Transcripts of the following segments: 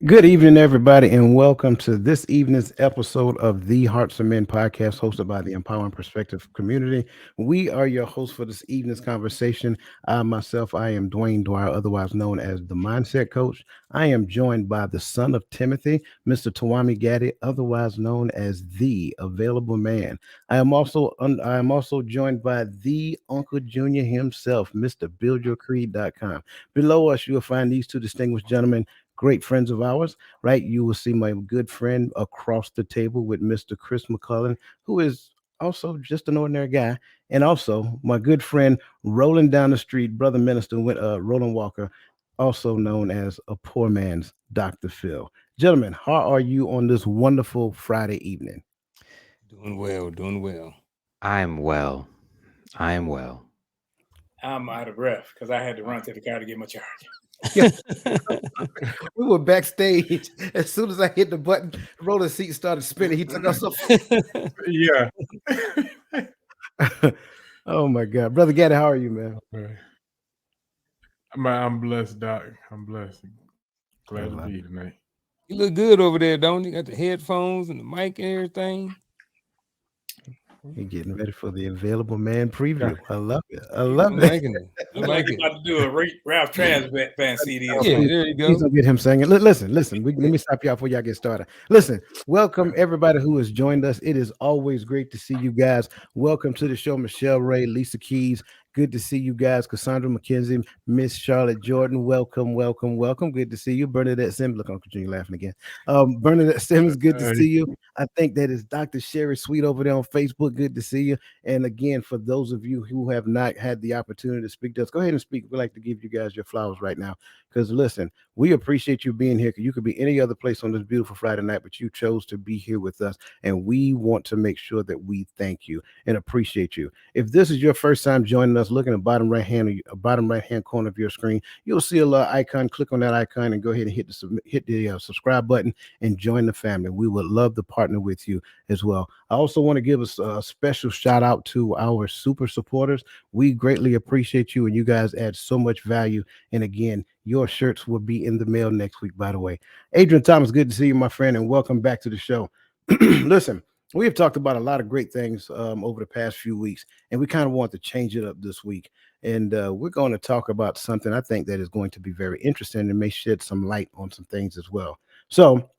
Good evening, everybody, and welcome to this evening's episode of the Hearts of Men podcast, hosted by the Empowering Perspective community. We are your hosts for this evening's conversation. I am Dwayne Dwyer, otherwise known as the Mindset Coach. I am joined by the son of Timothy, Mr. Tawami Gaddy, otherwise known as the Available Man. I am also joined by the Uncle Junior himself, Mr. BuildYourCreed.com. Below us, you will find these two distinguished gentlemen, great friends of ours, right? You will see my good friend across the table with Mr. Chris McCullen, who is also just an ordinary guy, and also my good friend rolling down the street, brother minister Roland Walker, also known as a poor man's Dr. Phil. Gentlemen, how are you on this wonderful Friday evening? Doing well, doing well. I'm well. I am well. I'm out of breath because I had to run to the car to get my charger. Yeah, we were backstage. As soon as I hit the button, roller seat started spinning. He took us so. Yeah. Oh my God, brother Gaddy, how are you, man? Okay. I'm blessed, Doc. I'm blessed. I Glad to love be it. here tonight. You look good over there, don't you? Got the headphones and the mic and everything. You're getting ready for the Available Man Yeah. preview. I love it. I I'm love it. liking it. I Look like like it. you're about to do a Ralph Trans fan CD or Yeah, something. there you Please go. don't get him singing. Listen. Let me stop y'all before y'all get started. Listen, welcome everybody who has joined us. It is always great to see you guys. Welcome to the show, Michelle Ray, Lisa Keys. Good to see you guys. Cassandra McKenzie, Miss Charlotte Jordan. Welcome. Good to see you. Bernadette Sims. Look, Uncle Junior laughing again. Bernadette Sims, good to Uh, see you. I think that is Dr. Sherry Sweet over there on Facebook. Good to see you. And again, for those of you who have not had the opportunity to speak to us, go ahead and speak. We'd like to give you guys your flowers right now. Because listen, we appreciate you being here. You could be any other place on this beautiful Friday night, but you chose to be here with us. And we want to make sure that we thank you and appreciate you. If this is your first time joining us, look in the bottom right hand corner of your screen. You'll see a little icon. Click on that icon and go ahead and hit the subscribe button and join the family. We would love to partner with you as well. I also want to give us a special shout out to our super supporters. We greatly appreciate you, and you guys add so much value. And again, your shirts will be in the mail next week, by the way. Adrian Thomas, good to see you, my friend, and welcome back to the show. Listen, we have talked about a lot of great things over the past few weeks, and we kind of want to change it up this week. And we're going to talk about something I think that is going to be very interesting and may shed some light on some things as well. So,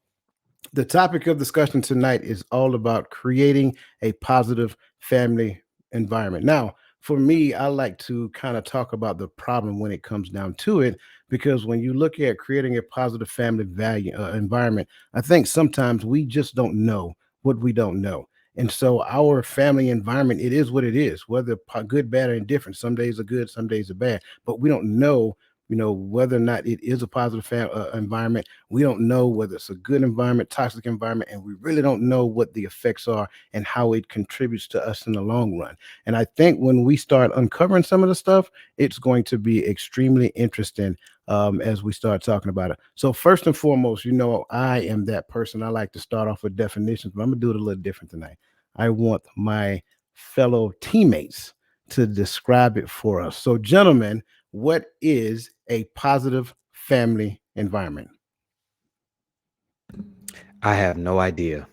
the topic of discussion tonight is all about creating a positive family environment. Now, for me, I like to kind of talk about the problem when it comes down to it, because when you look at creating a positive family value environment, I think sometimes we just don't know what we don't know. And so our family environment, it is what it is, whether good, bad, or indifferent. Some days are good, some days are bad, but we don't know, whether or not it is a positive environment. We don't know whether it's a good environment, toxic environment, and we really don't know what the effects are and how it contributes to us in the long run. And I think when we start uncovering some of the stuff, it's going to be extremely interesting as we start talking about it. So first and foremost, I am that person. I like to start off with definitions, but I'm gonna do it a little different tonight. I want my fellow teammates to describe it for us. So, gentlemen, what is a positive family environment? I have no idea.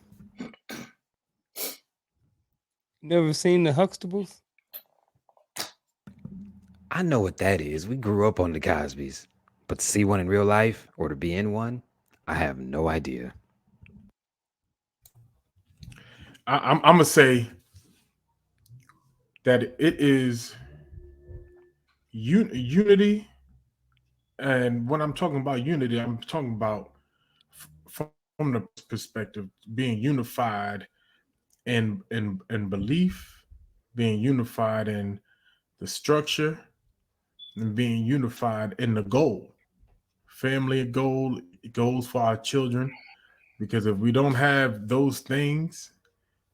Never seen the Huxtables? I know what that is. We grew up on the Cosbys. But to see one in real life or to be in one, I have no idea. I'm gonna say that it is unity, and when I'm talking about unity, I'm talking about from the perspective being unified in belief, being unified in the structure, and being unified in the goal. Family goals for our children. Because if we don't have those things,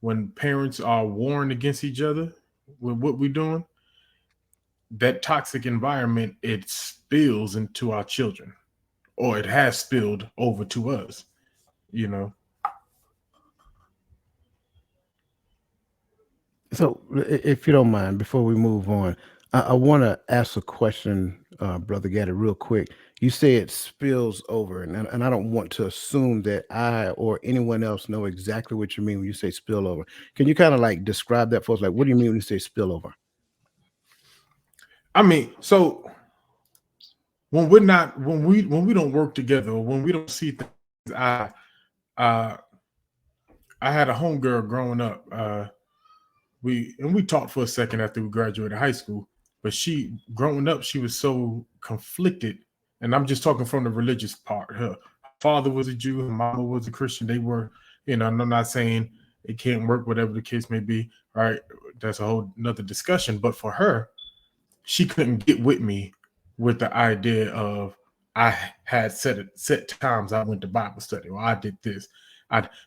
when parents are warring against each other with what we're doing, that toxic environment, it spills into our children, or it has spilled over to us. You know, So, if you don't mind, before we move on, I want to ask a question Brother Gaddy, real quick. You say it spills over, and I don't want to assume that I or anyone else know exactly what you mean when you say spillover. Can you kind of like describe that for us? Like, what do you mean when you say spillover? I mean, so when we don't work together, or when we don't see things, I had a homegirl growing up. We talked for a second after we graduated high school, but growing up, she was so conflicted. And I'm just talking from the religious part. Her father was a Jew, her mama was a Christian. They were, and I'm not saying it can't work, whatever the case may be, right? That's a whole nother discussion. But for her, she couldn't get with me with the idea of I had set times I went to Bible study or I did this.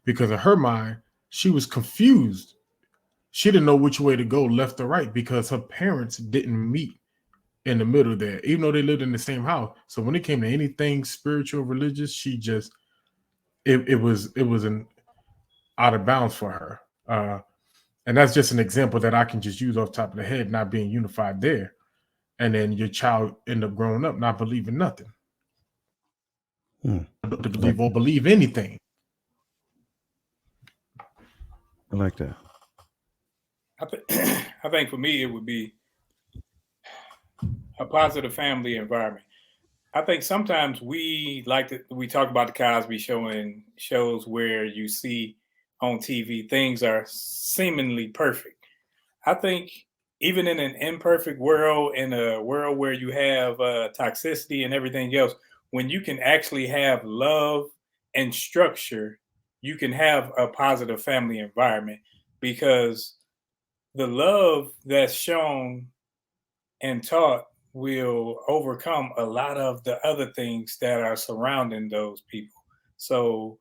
Because in her mind, she was confused. She didn't know which way to go, left or right, because her parents didn't meet in the middle there, even though they lived in the same house. So when it came to anything spiritual, religious, she just it was an out of bounds for her. And that's just an example that I can just use off the top of the head, not being unified there. And then your child end up growing up not believing nothing. To believe anything. I like that. I think for me, it would be a positive family environment. I think sometimes we talk about the Cosby Show and shows where you see on TV things are seemingly perfect. I think even in an imperfect world, in a world where you have toxicity and everything else, when you can actually have love and structure, you can have a positive family environment, because the love that's shown and taught will overcome a lot of the other things that are surrounding those people. So,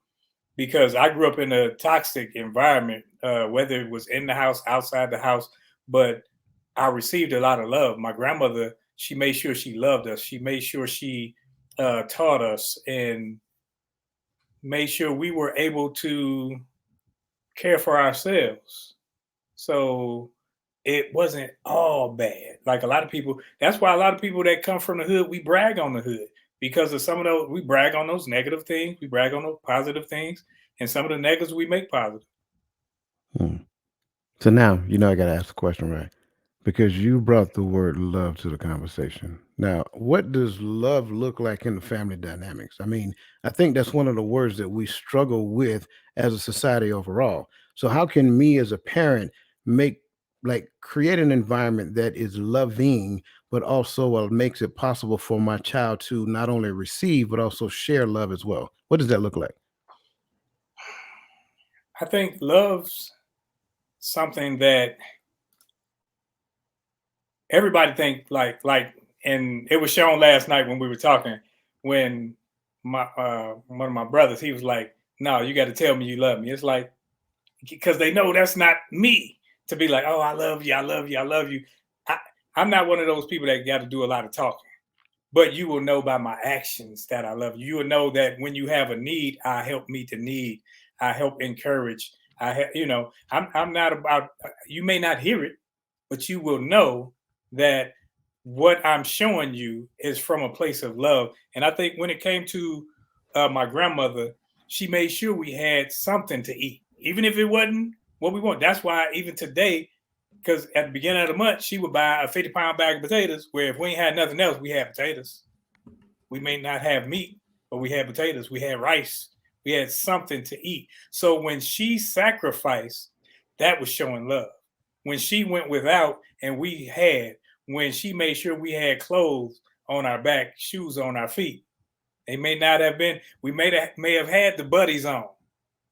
because I grew up in a toxic environment, whether it was in the house, outside the house, but I received a lot of love. My grandmother, she made sure she loved us. She made sure she taught us and made sure we were able to care for ourselves. So it wasn't all bad. Like a lot of people, that's why a lot of people that come from the hood, we brag on the hood, because of some of those, we brag on those negative things, we brag on those positive things, and some of the negatives we make positive. So now, I got to ask a question, right? Because you brought the word love to the conversation. Now, what does love look like in the family dynamics? I mean, I think that's one of the words that we struggle with as a society overall. So how can me as a parent create an environment that is loving, but also makes it possible for my child to not only receive, but also share love as well? What does that look like? I think love's something that everybody think like, and it was shown last night when we were talking, when my one of my brothers, he was like, no, you got to tell me you love me. It's like, because they know that's not me to be like, oh, I love you, I love you, I love you. I'm not one of those people that got to do a lot of talking, but you will know by my actions that I love you. You will know that when you have a need, I help meet the need. I help encourage. I'm not about, you may not hear it, but you will know that what I'm showing you is from a place of love. And I think when it came to my grandmother, she made sure we had something to eat, even if it wasn't what we want. That's why even today, because at the beginning of the month, she would buy a 50-pound bag of potatoes, where if we ain't had nothing else, we had potatoes. We may not have meat, but we had potatoes. We had rice. We had something to eat. So when she sacrificed, that was showing love. When she went without and we had, when she made sure we had clothes on our back, shoes on our feet, they may not have been, we may have had the buddies on.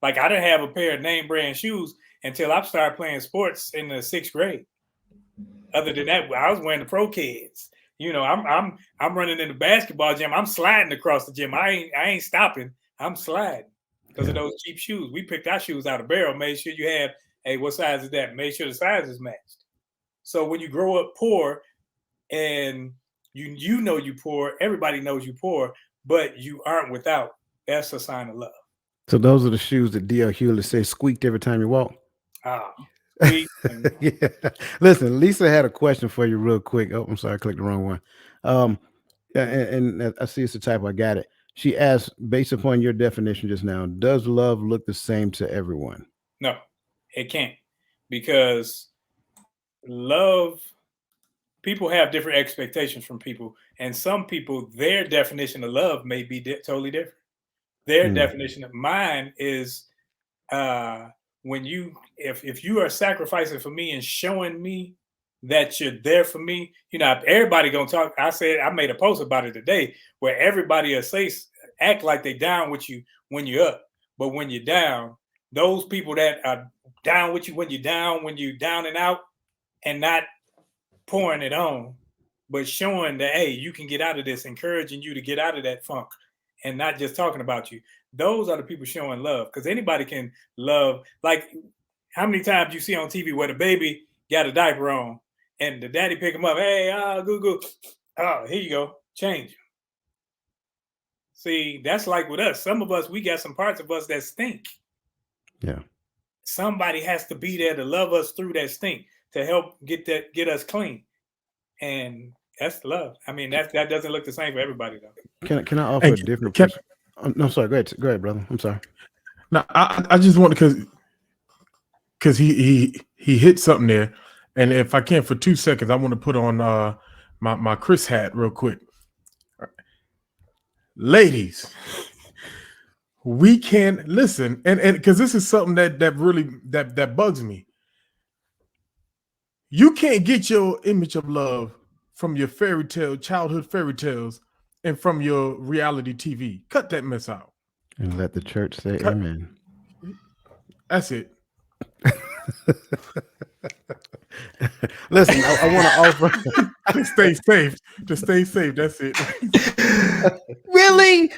Like I didn't have a pair of name brand shoes until I started playing sports in the 6th grade. Other than that, I was wearing the Pro Kids. I'm running in the basketball gym. I'm sliding across the gym. I ain't stopping. I'm sliding because of those cheap shoes. We picked our shoes out of barrel, made sure you have, hey, what size is that? Made sure the size is matched. So when you grow up poor and you know you poor, everybody knows you poor, but you aren't without, that's a sign of love. So those are the shoes that D.L. Hewlett say squeaked every time you walk. Yeah. Listen, Lisa had a question for you real quick. Oh, I'm sorry, I clicked the wrong one. Yeah, and I see it's the type. I got it. She asked, based upon your definition just now, does love look the same to everyone? No, it can't, because love, people have different expectations from people, and some people, their definition of love may be totally different. Their Mm. definition of mine is when you, if you are sacrificing for me and showing me that you're there for me, you know, everybody gonna talk. I made a post about it today where everybody will say, act like they down with you when you're up, but when you're down, those people that are down with you when you're down, and out, and not pouring it on, but showing that, hey, you can get out of this, encouraging you to get out of that funk, and not just talking about you. Those are the people showing love, because anybody can love. Like, how many times you see on TV where the baby got a diaper on and the daddy pick him up, hey, goo goo, oh, here you go, change. See, that's like with us. Some of us, we got some parts of us that stink. Yeah. Somebody has to be there to love us through that stink, to help get us clean. And that's love. I mean, that doesn't look the same for everybody, though. Can I offer Hey, a different? No, sorry. Go ahead, brother. I'm sorry. No, I just want, because he hit something there, and if I can for 2 seconds, I want to put on my Chris hat real quick. Ladies, we can listen, and because this is something that really that bugs me. You can't get your image of love from your childhood fairy tales, and from your reality TV. Cut that mess out. And let the church say Cut- amen. That's it. Listen, I want to offer. To stay safe. To stay safe. That's it. Really?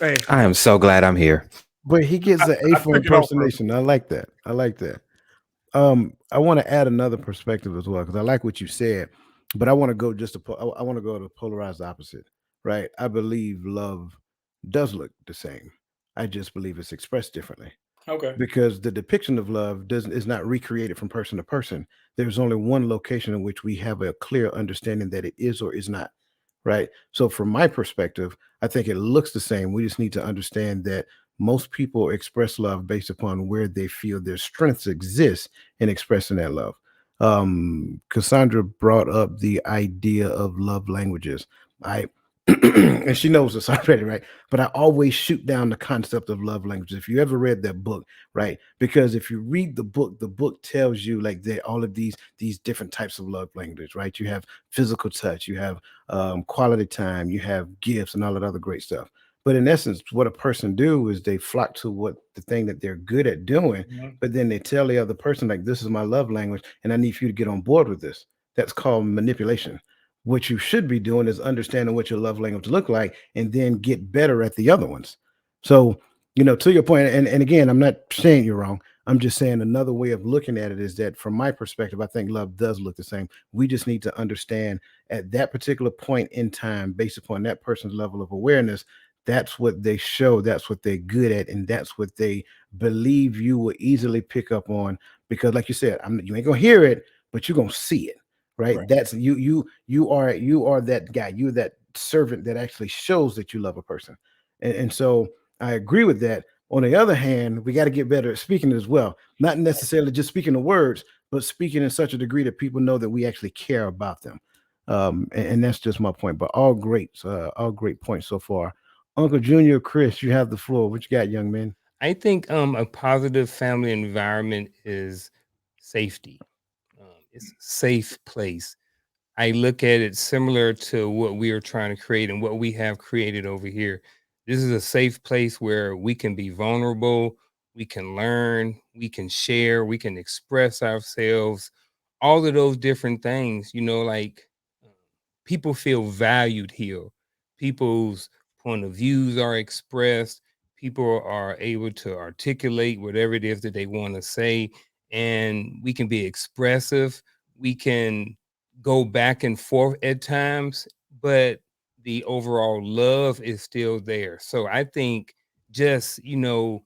Hey, I am so glad I'm here. But he gets an A I for took it off, bro. impersonation. I like that. I want to add another perspective as well, because I like what you said, but I want to go I want to go to polarized opposite, right? I believe love does look the same. I just believe it's expressed differently, Okay. because the depiction of love is not recreated from person to person. There's only one location in which we have a clear understanding that it is or is not, right? So from my perspective, I think it looks the same. We just need to understand that most people express love based upon where they feel their strengths exist in expressing that love. Cassandra brought up the idea of love languages. I and she knows this already, right? But I always shoot down the concept of love languages. If you ever read that book, right? Because if you read the book tells you like that all of these different types of love languages, right? You have physical touch, you have quality time, you have gifts, and all that other great stuff. But in essence, what a person do is they flock to what the thing that they're good at doing, Mhm. but then they tell the other person, like, this is my love language, and I need for you to get on board with this. That's called manipulation. What you should be doing is understanding what your love language look like, and then get better at the other ones. So, to your point, and again, I'm not saying you're wrong. I'm just saying another way of looking at it is that from my perspective, I think love does look the same. We just need to understand at that particular point in time, based upon that person's level of awareness, that's what they show, that's what they're good at, and that's what they believe you will easily pick up on. Because, like you said, you ain't gonna hear it, but you're gonna see it, right? Right. That's you are that guy, you're that servant that actually shows that you love a person. And so I agree with that. On the other hand, we got to get better at speaking as well, not necessarily just speaking the words, but speaking in such a degree that people know that we actually care about them. And that's just my point. But all great points so far. Uncle Junior, Chris, you have the floor. What you got, young man? I think a positive family environment is safety. It's a safe place. I look at it similar to what we are trying to create and what we have created over here. This is a safe place where we can be vulnerable, we can learn, we can share, we can express ourselves, all of those different things, like people feel valued here. People's point of views are expressed. People are able to articulate whatever it is that they want to say. And we can be expressive. We can go back and forth at times, but the overall love is still there. So I think just, a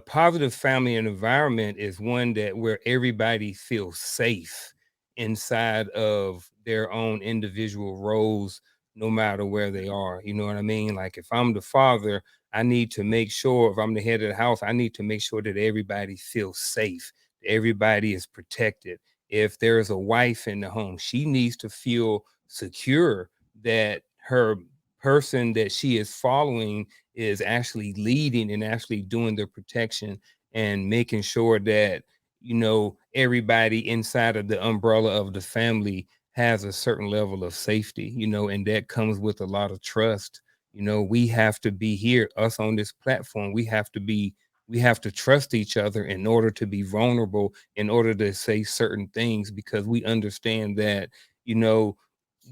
positive family and environment is one that where everybody feels safe inside of their own individual roles, no matter where they are. You know what I mean? Like if I'm the father, I need to make sure, if I'm the head of the house, I need to make sure that everybody feels safe, everybody is protected. If there's a wife in the home, she needs to feel secure that her person that she is following is actually leading and actually doing the protection and making sure that, you know, everybody inside of the umbrella of the family has a certain level of safety, you know, and that comes with a lot of trust. You know, we have to be here, us on this platform, we have to trust each other in order to be vulnerable, in order to say certain things, because we understand that, you know,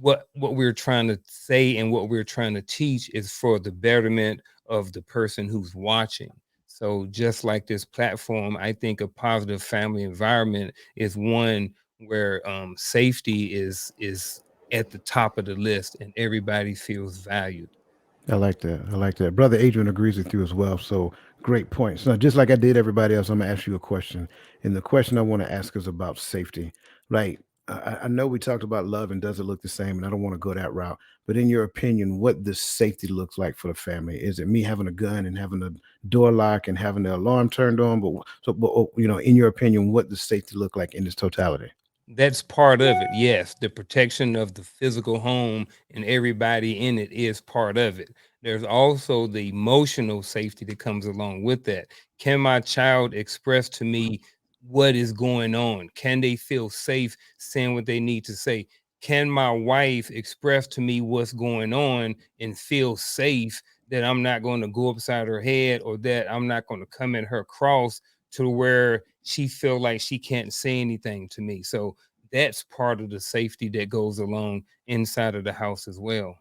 what we're trying to say and what we're trying to teach is for the betterment of the person who's watching. So just like this platform, I think a positive family environment is one where safety is at the top of the list and everybody feels valued. I like that. I like that. Brother Adrian agrees with you as well. So great points. Now, just like I did everybody else, I'm gonna ask you a question. And the question I want to ask is about safety. Right. I know we talked about love and does it look the same, and I don't want to go that route. But in your opinion, what does safety looks like for the family? Is it me having a gun and having a door lock and having the alarm turned on? But you know, in your opinion, what does safety look like in its totality? That's part of it. Yes, the protection of the physical home and everybody in it is part of it. There's also the emotional safety that comes along with that. Can my child express to me what is going on? Can they feel safe saying what they need to say? Can my wife express to me what's going on and feel safe that I'm not going to go upside her head, or that I'm not going to come at her cross to where she feel like she can't say anything to me? So that's part of the safety that goes along inside of the house as well.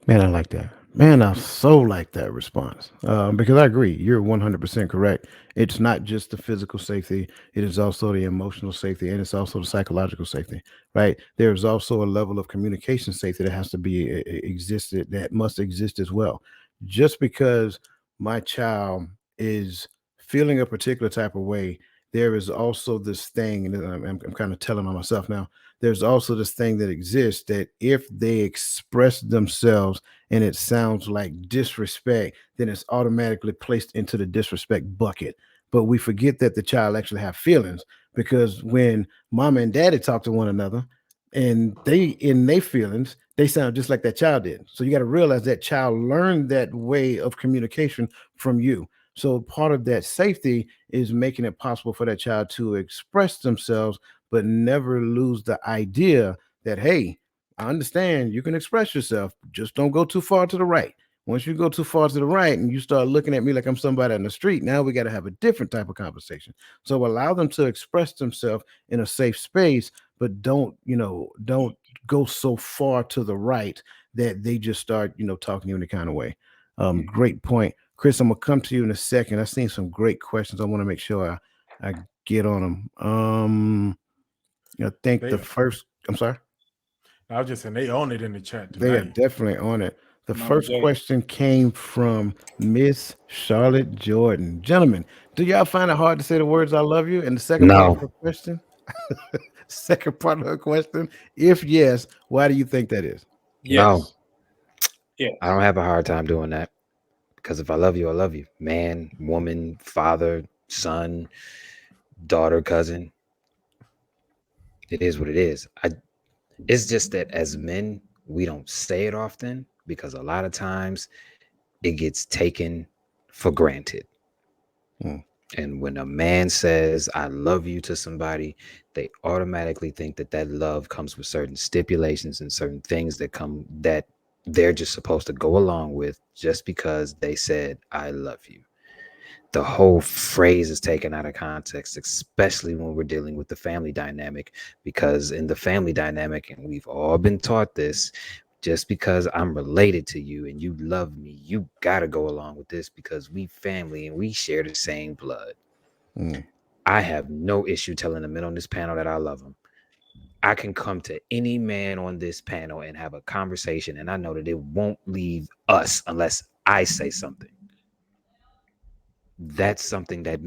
Man, I like that. Man, I so like that response because I agree. You're 100% correct. It's not just the physical safety, it is also the emotional safety, and it's also the psychological safety, right? There's also a level of communication safety that has to be existed, that must exist as well. Just because my child is feeling a particular type of way, there is also this thing, and I'm kind of telling on myself now, there's also this thing that exists that if they express themselves and it sounds like disrespect, then it's automatically placed into the disrespect bucket. But we forget that the child actually have feelings, because when mama and daddy talk to one another and they in their feelings, they sound just like that child did. So you got to realize that child learned that way of communication from you. So part of that safety is making it possible for that child to express themselves, but never lose the idea that, hey, I understand you can express yourself, just don't go too far to the right. Once you go too far to the right and you start looking at me like I'm somebody on the street, now we got to have a different type of conversation. So allow them to express themselves in a safe space, but don't go so far to the right that they just start, talking to you in the kind of way. Great point. Chris, I'm gonna come to you in a second. I've seen some great questions. I want to make sure I get on them. I think They, the first, I'm sorry, I was just saying they own it in the chat they are tonight. definitely on it. The Mama first J. question came from Miss Charlotte Jordan. Gentlemen, do y'all find it hard to say the words "I love you"? And the second part of No, her question, second part of her question, if yes, why do you think that is? no, Yes. Yeah. I don't have a hard time doing that, because if I love you, I love you. Man, woman, father, son, daughter, cousin. It is what it is. It's just that as men, we don't say it often because a lot of times it gets taken for granted. Hmm. And when a man says, I love you to somebody, they automatically think that that love comes with certain stipulations and certain things that they're just supposed to go along with just because they said, I love you. The whole phrase is taken out of context, especially when we're dealing with the family dynamic, because in the family dynamic, and we've all been taught this, just because I'm related to you and you love me, you got to go along with this because we family and we share the same blood. Hmm. I have no issue telling the men on this panel that I love them. I can come to any man on this panel and have a conversation, and I know that it won't leave us unless I say something. That's something that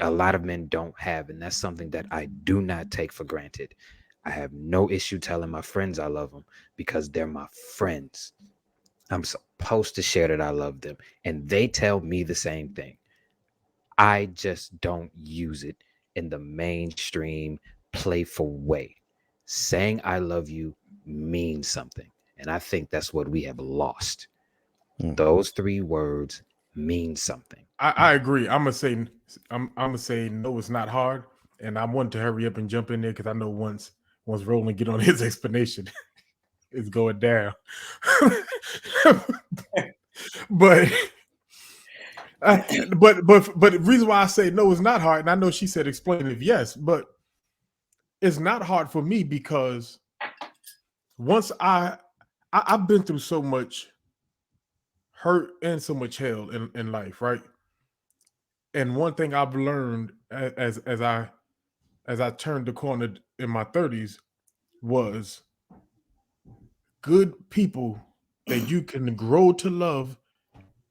a lot of men don't have, and that's something that I do not take for granted. I have no issue telling my friends I love them because they're my friends. I'm supposed to share that I love them, and they tell me the same thing. I just don't use it in the mainstream, playful way. Saying I love you means something. And I think that's what we have lost. Those 3 words mean something. I agree. I'm gonna say no, it's not hard. And I want to hurry up and jump in there because I know once Roland get on his explanation, it's going down. but but the reason why I say no is not hard, and I know she said explain it, yes, but it's not hard for me because once I've been through so much hurt and so much hell in life, right? And one thing I've learned as I turned the corner in my 30s was good people that you can grow to love.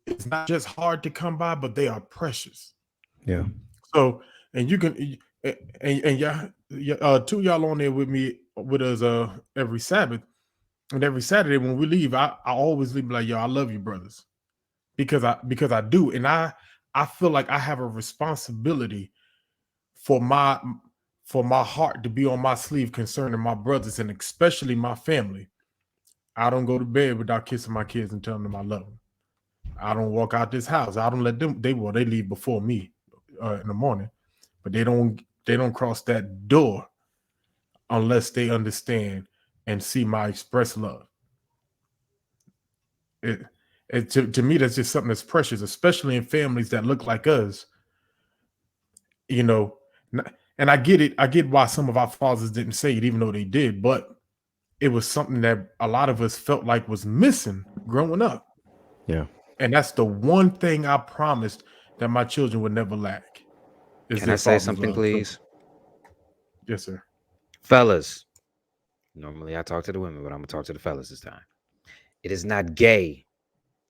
It's not just hard to come by, but they are precious. Yeah. So, and you can, and y'all, 2 y'all on there with us every Sabbath, and every Saturday when we leave, I always leave like, yo, I love you, brothers, because I do, and I feel like I have a responsibility for my heart to be on my sleeve concerning my brothers and especially my family. I don't go to bed without kissing my kids and telling them I love them. I don't walk out this house. I don't let them. They leave before me in the morning, but they don't cross that door unless they understand and see my express love. To me, that's just something that's precious, especially in families that look like us. You know, and I get it. I get why some of our fathers didn't say it, even though they did, but it was something that a lot of us felt like was missing growing up. Yeah. And that's the one thing I promised that my children would never lack. Can I say something, please? Yes, sir. Fellas, normally I talk to the women, but I'm going to talk to the fellas this time. It is not gay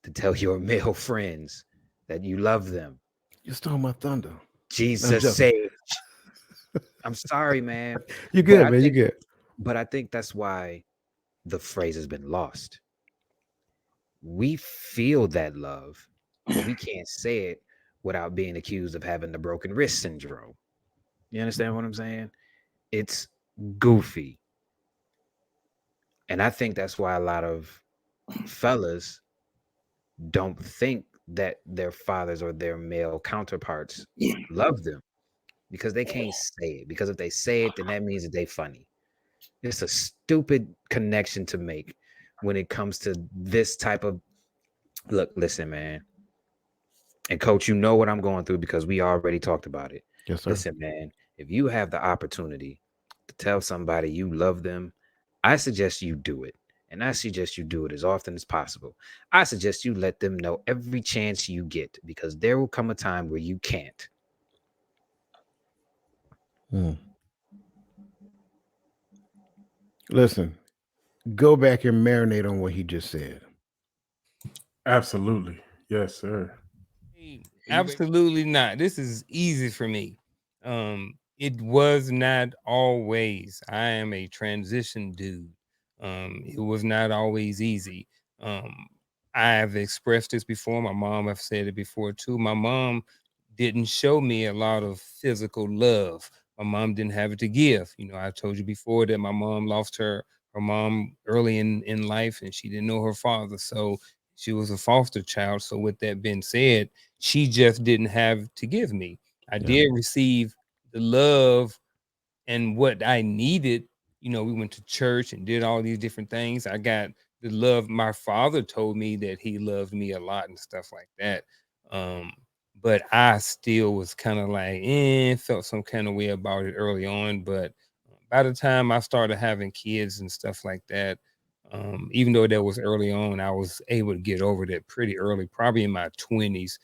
to tell your male friends that you love them. You stole my thunder. Jesus sage. I'm sorry, man. You're good, man. You're good. But I think that's why the phrase has been lost. We feel that love, but we can't say it without being accused of having the broken wrist syndrome. You understand what I'm saying? It's goofy. And I think that's why a lot of fellas don't think that their fathers or their male counterparts love them because they can't say it. Because if they say it, then that means that they funny. It's a stupid connection to make when it comes to this type of look. Listen, man, and coach, you know what I'm going through because we already talked about it. Yes, sir. Listen, man, if you have the opportunity to tell somebody you love them, I suggest you do it. And I suggest you do it as often as possible. I suggest you let them know every chance you get because there will come a time where you can't. Listen, go back and marinate on what he just said. Absolutely. Yes, sir. Absolutely not. This is easy for me. It was not always. I am a transition dude. It was not always easy. I've expressed this before. My mom, I've said it before too. My mom didn't show me a lot of physical love. My mom didn't have it to give. You know, I told you before that my mom lost her mom early in life, and she didn't know her father. So she was a foster child. So with that being said, she just didn't have to give me. I did receive the love and what I needed. You know, we went to church and did all these different things. I got the love. My father told me that he loved me a lot and stuff like that. But I still was kind of like, felt some kind of way about it early on. But by the time I started having kids and stuff like that, even though that was early on, I was able to get over that pretty early, probably in my 20s,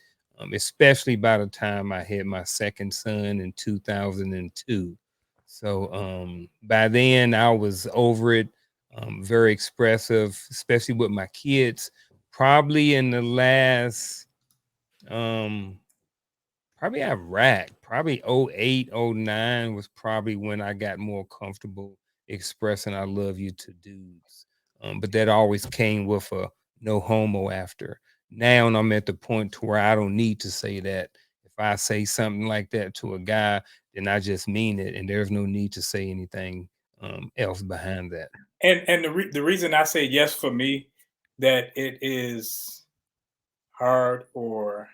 especially by the time I had my second son in 2002. So by then I was over it, very expressive, especially with my kids. Probably in the last, probably Iraq, probably 08, 09 was probably when I got more comfortable expressing I love you to dudes. But that always came with a no homo after. Now I'm at the point to where I don't need to say that. If I say something like that to a guy, then I just mean it, and there's no need to say anything else behind that. And the reason I say yes for me, that it is hard or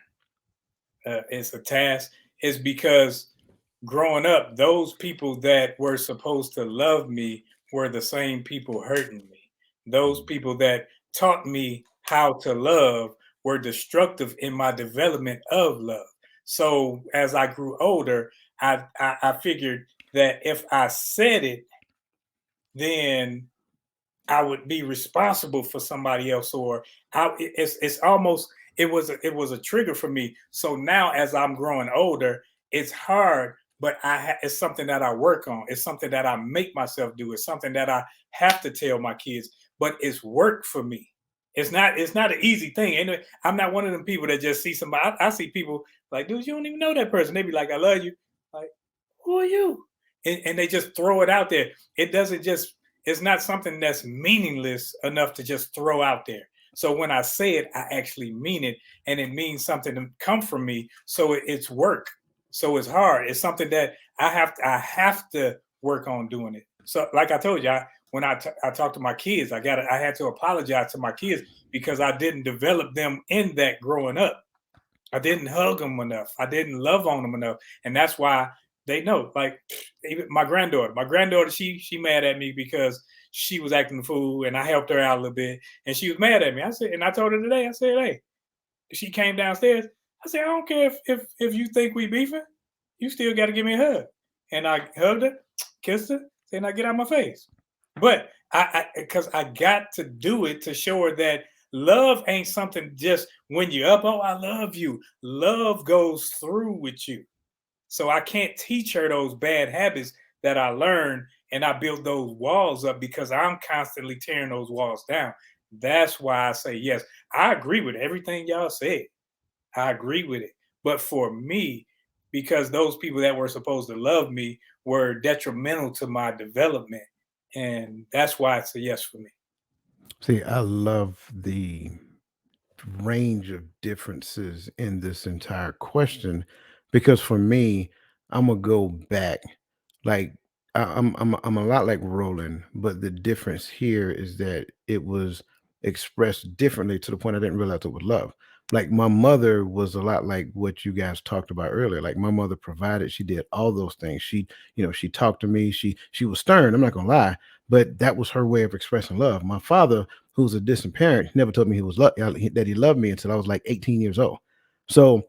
it's a task, is because growing up, those people that were supposed to love me were the same people hurting me. Those people that taught me how to love were destructive in my development of love. So as I grew older, I figured that if I said it, then I would be responsible for somebody else, or it's almost it was a trigger for me. So now, as I'm growing older, it's hard, but it's something that I work on. It's something that I make myself do. It's something that I have to tell my kids, but it's work for me. It's not an easy thing. And I'm not one of them people that just see somebody. I see people like, dude, you don't even know that person. They be like, I love you. Like, who are you? And they just throw it out there. It doesn't just it's not something that's meaningless enough to just throw out there. So when I say it, I actually mean it, and it means something to come from me. So it's work. So it's hard. It's something that I have to work on doing it. So like I told you, when I talked to my kids, I had to apologize to my kids because I didn't develop them in that growing up. I didn't hug them enough. I didn't love on them enough, and that's why they know. Like even my granddaughter, she mad at me because she was acting a fool, and I helped her out a little bit, and she was mad at me. I said, and I told her today, I said, hey, she came downstairs. I said, I don't care if you think we beefing, you still got to give me a hug. And I hugged her, kissed her, said, now get out of my face. But because I got to do it to show her that love ain't something just when you're up, oh, I love you. Love goes through with you. So I can't teach her those bad habits that I learned, and I built those walls up because I'm constantly tearing those walls down. That's why I say yes. I agree with everything y'all said. I agree with it. But for me, because those people that were supposed to love me were detrimental to my development, and that's why it's a yes for me. See, I love the range of differences in this entire question because for me, I'm gonna go back. Like I'm a lot like Roland, but the difference here is that it was expressed differently to the point I didn't realize it was love. Like my mother was a lot like what you guys talked about earlier. Like my mother provided, she did all those things. She talked to me. She was stern. I'm not gonna lie, but that was her way of expressing love. My father, who's a distant parent, never told me that he loved me until I was like 18 years old. So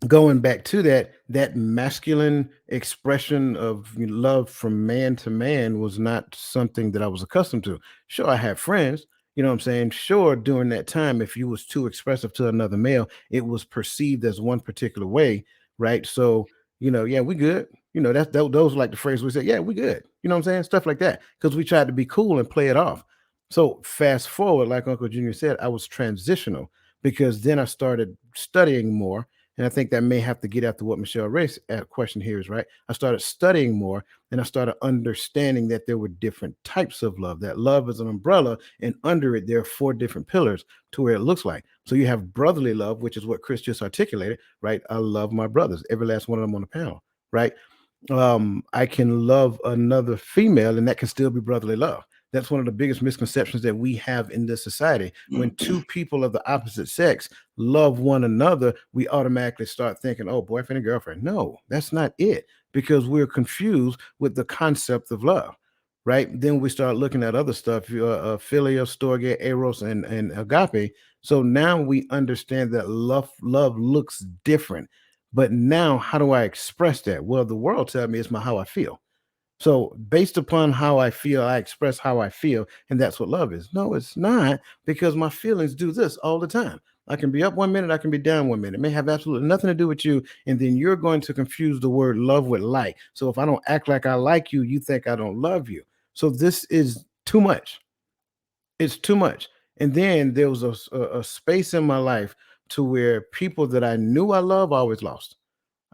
going back to that masculine expression of love from man to man was not something that I was accustomed to. Sure, I had friends, you know what I'm saying? Sure, during that time, if you was too expressive to another male, it was perceived as one particular way, right? So, yeah, we good. Those are like the phrases we say, yeah, we good. You know what I'm saying? Stuff like that. Because we tried to be cool and play it off. So fast forward, like Uncle Junior said, I was transitional because then I started studying more. And I think that may have to get after what Michelle Ray's question here is, right? I started studying more and I started understanding that there were different types of love, that love is an umbrella, and under it, there are 4 different pillars to where it looks like. So you have brotherly love, which is what Chris just articulated, right? I love my brothers, every last one of them on the panel, right? I can love another female and that can still be brotherly love. That's one of the biggest misconceptions that we have in this society. When 2 people of the opposite sex love one another, we automatically start thinking, oh, boyfriend and girlfriend. No, that's not it, because we're confused with the concept of love, right? Then we start looking at other stuff, philia, storge, eros, and agape. So now we understand that love looks different. But now, how do I express that? Well, the world tells me it's how I feel. So based upon how I feel, I express how I feel, and that's what love is. No, it's not, because my feelings do this all the time. I can be up 1 minute, I can be down 1 minute. It may have absolutely nothing to do with you, and then you're going to confuse the word love with like. So if I don't act like I like you, you think I don't love you. So this is too much. It's too much. And then there was a space in my life to where people that I knew I love always lost.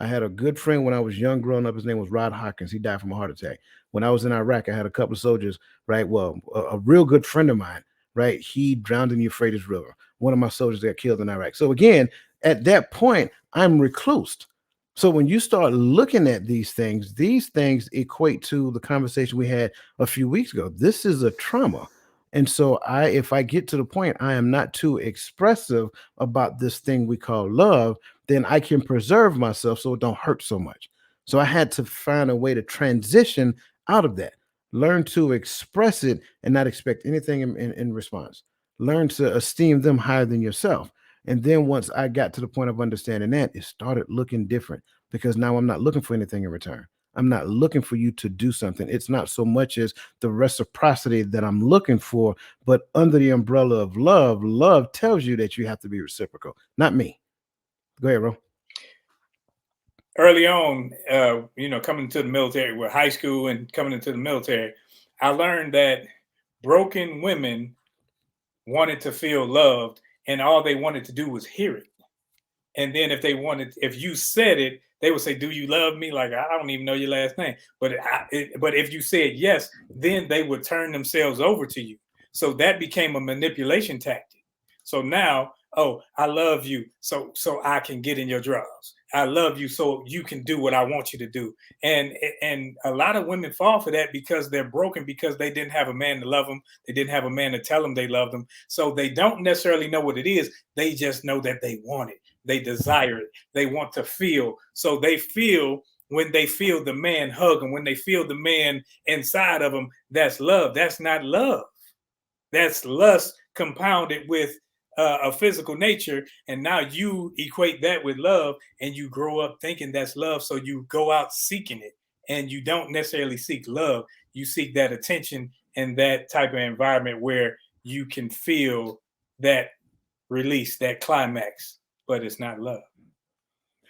I had a good friend when I was young growing up. His name was Rod Hawkins. He died from a heart attack. When I was in Iraq, I had a couple of soldiers, right? Well, a real good friend of mine, right? He drowned in the Euphrates River. One of my soldiers got killed in Iraq. So again, at that point, I'm reclused. So when you start looking at these things equate to the conversation we had a few weeks ago. This is a trauma. And so if I get to the point I am not too expressive about this thing we call love, then I can preserve myself so it don't hurt so much. So I had to find a way to transition out of that. Learn to express it and not expect anything in response. Learn to esteem them higher than yourself. And then once I got to the point of understanding that, it started looking different because now I'm not looking for anything in return. I'm not looking for you to do something. It's not so much as the reciprocity that I'm looking for, but under the umbrella of love, love tells you that you have to be reciprocal, not me. Go ahead, Ro. Early on, coming into the military, with high school and coming into the military, I learned that broken women wanted to feel loved, and all they wanted to do was hear it. And then if you said it, they would say, "Do you love me?" Like, I don't even know your last name. But if you said yes, then they would turn themselves over to you. So that became a manipulation tactic. So now, oh, I love you, so I can get in your drawers. I love you so you can do what I want you to do. And a lot of women fall for that because they're broken, because they didn't have a man to love them. They didn't have a man to tell them they love them. So they don't necessarily know what it is. They just know that they want it. They desire it. They want to feel. So they feel, when they feel the man hug them, when they feel the man inside of them, that's love. That's not love. That's lust compounded with a physical nature. And now you equate that with love, and you grow up thinking that's love. So you go out seeking it, and you don't necessarily seek love. You seek that attention and that type of environment where you can feel that release, that climax, but it's not love.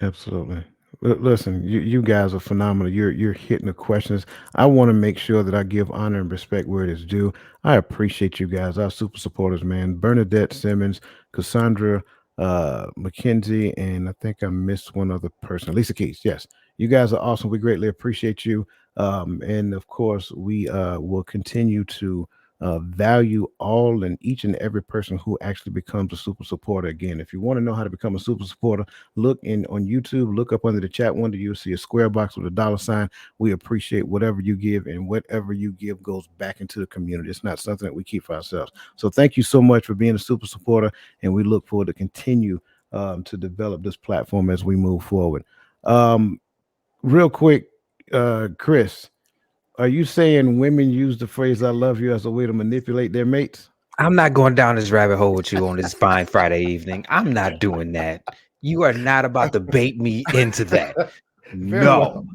Absolutely. Listen, you guys are phenomenal. You're hitting the questions. I want to make sure that I give honor and respect where it is due. I appreciate you guys, our super supporters, man. Bernadette Simmons, Cassandra McKenzie, and I think I missed one other person, Lisa Keys. Yes, you guys are awesome. We greatly appreciate you. And of course, we will continue to value all and each and every person who actually becomes a super supporter. Again, if you want to know how to become a super supporter, look on YouTube, look up under the chat window, you'll see a square box with a $sign. We appreciate whatever you give, and whatever you give goes back into the community. It's not something that we keep for ourselves. So thank you so much for being a super supporter, and we look forward to continue to develop this platform as we move forward. Real quick, Chris, are you saying women use the phrase "I love you" as a way to manipulate their mates? I'm not going down this rabbit hole with you on this fine Friday evening. I'm not doing that. You are not about to bait me into that. No,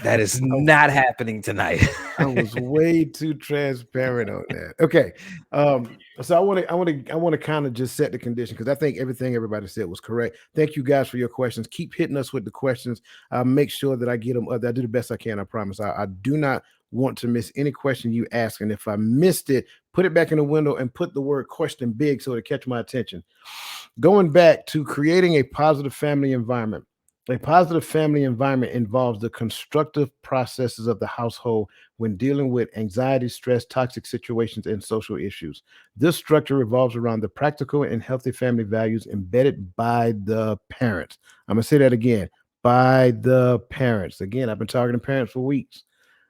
that is not happening tonight. I was way too transparent on that. Okay, so I want to kind of just set the condition, because I think everything everybody said was correct. Thank you guys for your questions. Keep hitting us with the questions. I'll make sure that I get them. I do the best I can. I promise. I do not want to miss any question you ask, and if I missed it, put it back in the window and put the word question big so it catch my attention. Going back to creating a positive family environment. A positive family environment involves the constructive processes of the household when dealing with anxiety, stress, toxic situations, and social issues. This structure revolves around the practical and healthy family values embedded by the parents. I'm going to say that again, by the parents. Again, I've been talking to parents for weeks.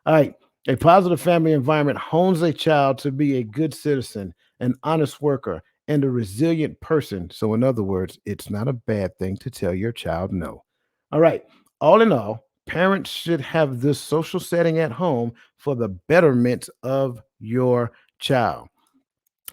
All right. A positive family environment hones a child to be a good citizen, an honest worker, and a resilient person. So in other words, it's not a bad thing to tell your child no. All right. All in all, parents should have this social setting at home for the betterment of your child.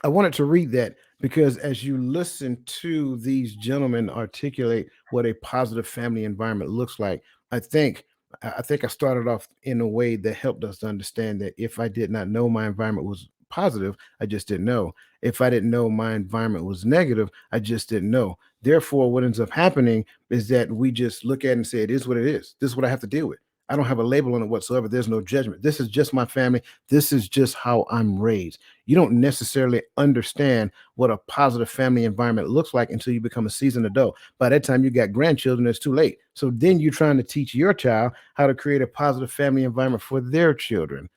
I wanted to read that because as you listen to these gentlemen articulate what a positive family environment looks like, I think I started off in a way that helped us to understand that if I did not know my environment was positive, I just didn't know. If I didn't know my environment was negative, I just didn't know. Therefore, what ends up happening is that we just look at it and say, it is what it is. This is what I have to deal with. I don't have a label on it whatsoever. There's no judgment. This is just my family. This is just how I'm raised. You don't necessarily understand what a positive family environment looks like until you become a seasoned adult. By that time, you got grandchildren, it's too late. So then you're trying to teach your child how to create a positive family environment for their children.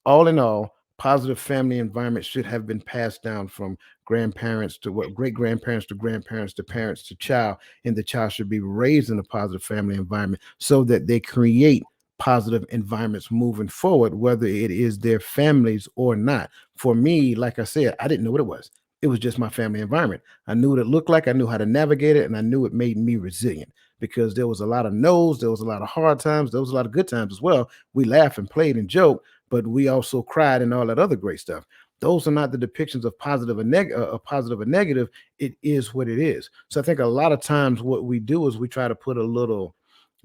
All in all, positive family environment should have been passed down from grandparents to what great grandparents to grandparents to parents to child, and the child should be raised in a positive family environment so that they create positive environments moving forward, whether it is their families or not. For me, like I said, I didn't know what it was. It was just my family environment. I knew what it looked like, I knew how to navigate it, and I knew it made me resilient because there was a lot of no's, there was a lot of hard times, there was a lot of good times as well. We laughed and played and joked, but we also cried and all that other great stuff. Those are not the depictions of positive or negative. It is what it is. So I think a lot of times what we do is we try to put a little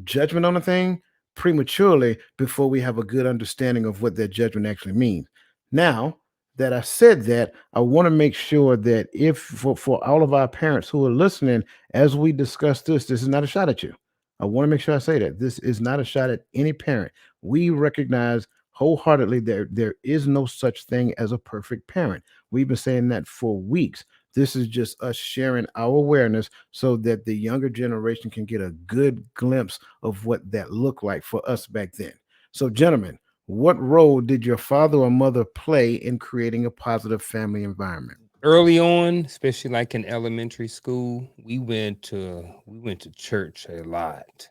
judgment on a thing prematurely before we have a good understanding of what that judgment actually means. Now that I said that, I want to make sure that if for all of our parents who are listening, as we discuss this, this is not a shot at you. I want to make sure I say that this is not a shot at any parent. We recognize wholeheartedly there is no such thing as a perfect parent. We've been saying that for weeks. This is just us sharing our awareness so that the younger generation can get a good glimpse of what that looked like for us back then. So, gentlemen, what role did your father or mother play in creating a positive family environment? Early on, especially like in elementary school, we went to church a lot.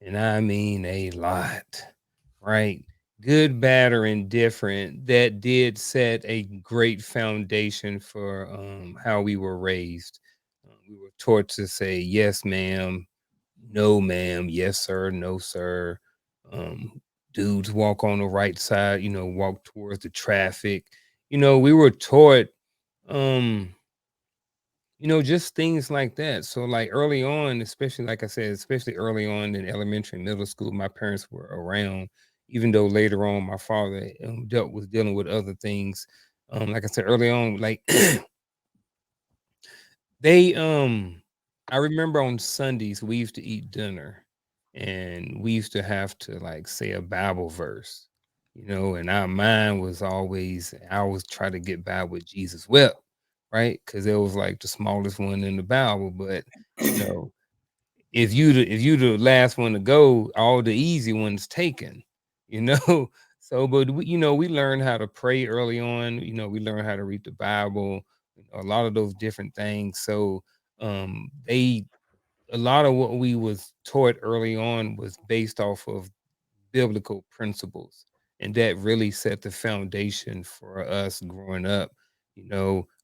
And I mean a lot, right? Good, bad, or indifferent, that did set a great foundation for how we were raised. We were taught to say yes, ma'am, no, ma'am, yes, sir, no, sir. Dudes walk on the right side, walk towards the traffic. We were taught, um, just things like that. So, like early on, especially like I said, especially early on in elementary and middle school, my parents were around, even though later on my father was dealing with other things. Like I said early on, like they I remember on Sundays we used to eat dinner and we used to have to like say a Bible verse, and our mind was always, I always try to get by with Jesus well, right? Because it was like the smallest one in the Bible. But you know, if you the last one to go, all the easy ones taken, you know. So, but we learned how to pray early on. We learned how to read the Bible, a lot of those different things. So, they a lot of what we was taught early on was based off of biblical principles, and that really set the foundation for us growing up.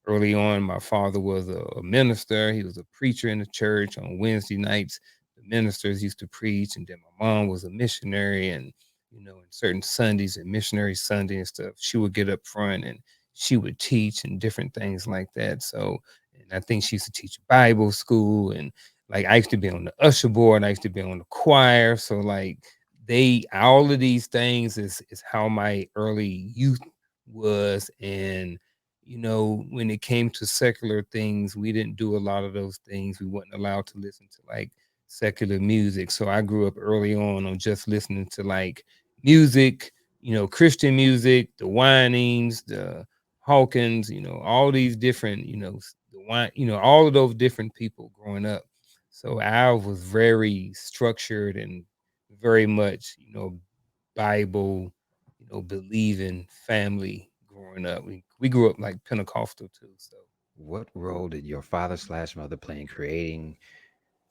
Early on, my father was a minister. He was a preacher in the church. On Wednesday nights, the ministers used to preach, and then my mom was a missionary. And in certain Sundays and missionary Sunday and stuff, she would get up front and she would teach and different things like that. So, and I think she used to teach Bible school, and like I used to be on the usher board, I used to be on the choir. So like they all of these things is how my early youth was. And when it came to secular things, we didn't do a lot of those things. We weren't allowed to listen to like secular music. So I grew up early on just listening to like music, Christian music, the Winings, the Hawkins, all these different, the wine, all of those different people growing up. So I was very structured and very much, Bible, believing family growing up. We grew up like Pentecostal too. So What role did your father/mother play in creating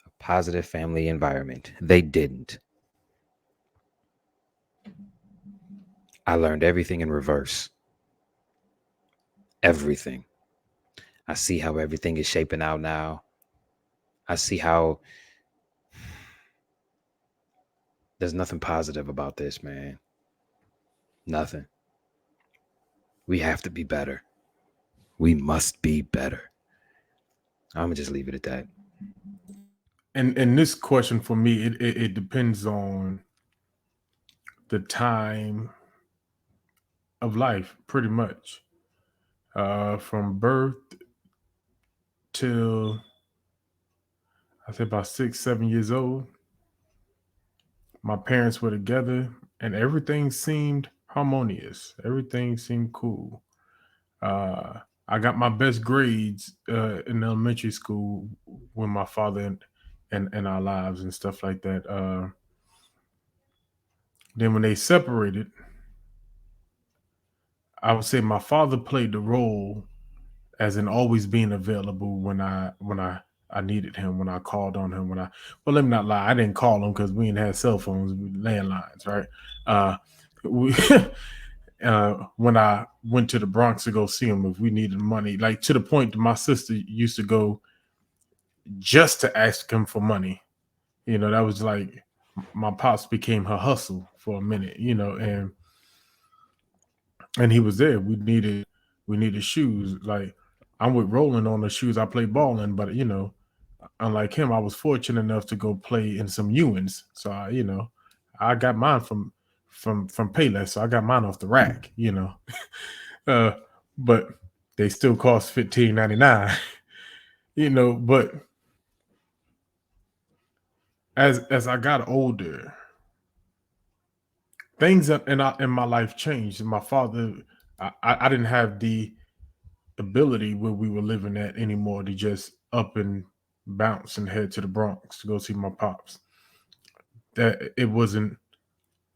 a positive family environment? They didn't. I learned everything in reverse. Everything. I see how everything is shaping out now. I see how there's nothing positive about this, man. Nothing. We have to be better. We must be better. I'm gonna just leave it at that. And this question for me, it depends on the time of life, pretty much. From birth till I say about 6, 7 years old. my parents were together, and everything seemed harmonious. Everything seemed cool. I got my best grades in elementary school with my father and our lives and stuff like that. Then when they separated, I would say my father played the role as in always being available when I needed him, when I called on him, well, let me not lie, I didn't call him because we didn't have cell phones, landlines, right? We when I went to the Bronx to go see him if we needed money, like to the point that my sister used to go just to ask him for money. You know, that was like my pops became her hustle for a minute, you know, and he was there. We needed shoes. Like I'm with Roland on the shoes I play ball in, but you know, unlike him, I was fortunate enough to go play in some Ewans. So I got mine from Payless. So I got mine off the rack, you know. But they still cost $15.99, you know. But as I got older, things in my life changed. My father, I didn't have the ability where we were living at anymore to just up and bounce and head to the Bronx to go see my pops. That it wasn't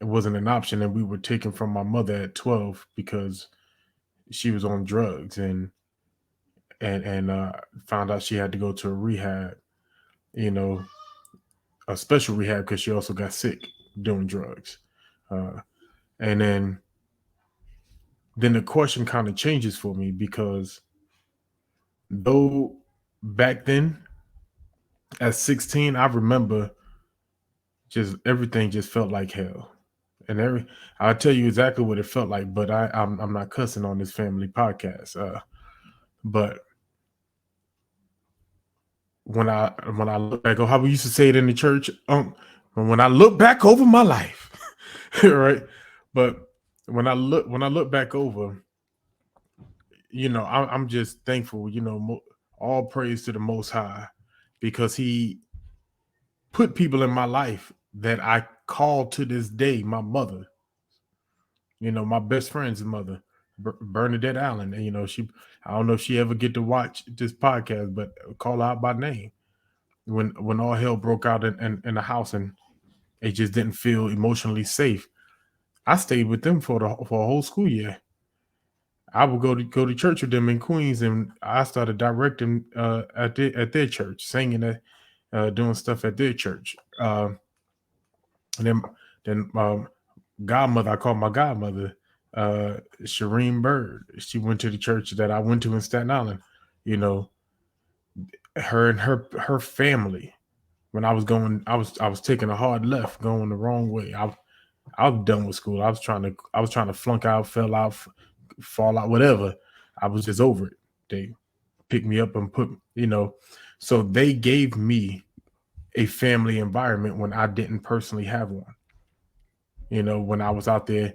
an option, and we were taken from my mother at 12 because she was on drugs and found out she had to go to a rehab, you know, a special rehab because she also got sick doing drugs. And then the question kind of changes for me, because though back then at 16, I remember just everything just felt like hell. And I'll tell you exactly what it felt like, but I'm not cussing on this family podcast. But when I look back, how we used to say it in the church, when I look back over my life, right? But when I look back over, you know, I'm just thankful, you know, all praise to the Most High, because He put people in my life that I call to this day my mother. You know, my best friend's mother, Bernadette Allen. And, you know, I don't know if she ever get to watch this podcast, but call out by name. When all hell broke out in the house and it just didn't feel emotionally safe, I stayed with them for a whole school year. I would go to church with them in Queens, and I started directing at their church, singing, doing stuff at their church. And then godmother, I call my godmother, Shireen Bird. She went to the church that I went to in Staten Island. You know, her and her family. When I was taking a hard left, going the wrong way. I was done with school. I was trying to flunk out, fell out, fall out, whatever. I was just over it. They picked me up and put, you know, so they gave me a family environment when I didn't personally have one. You know, when I was out there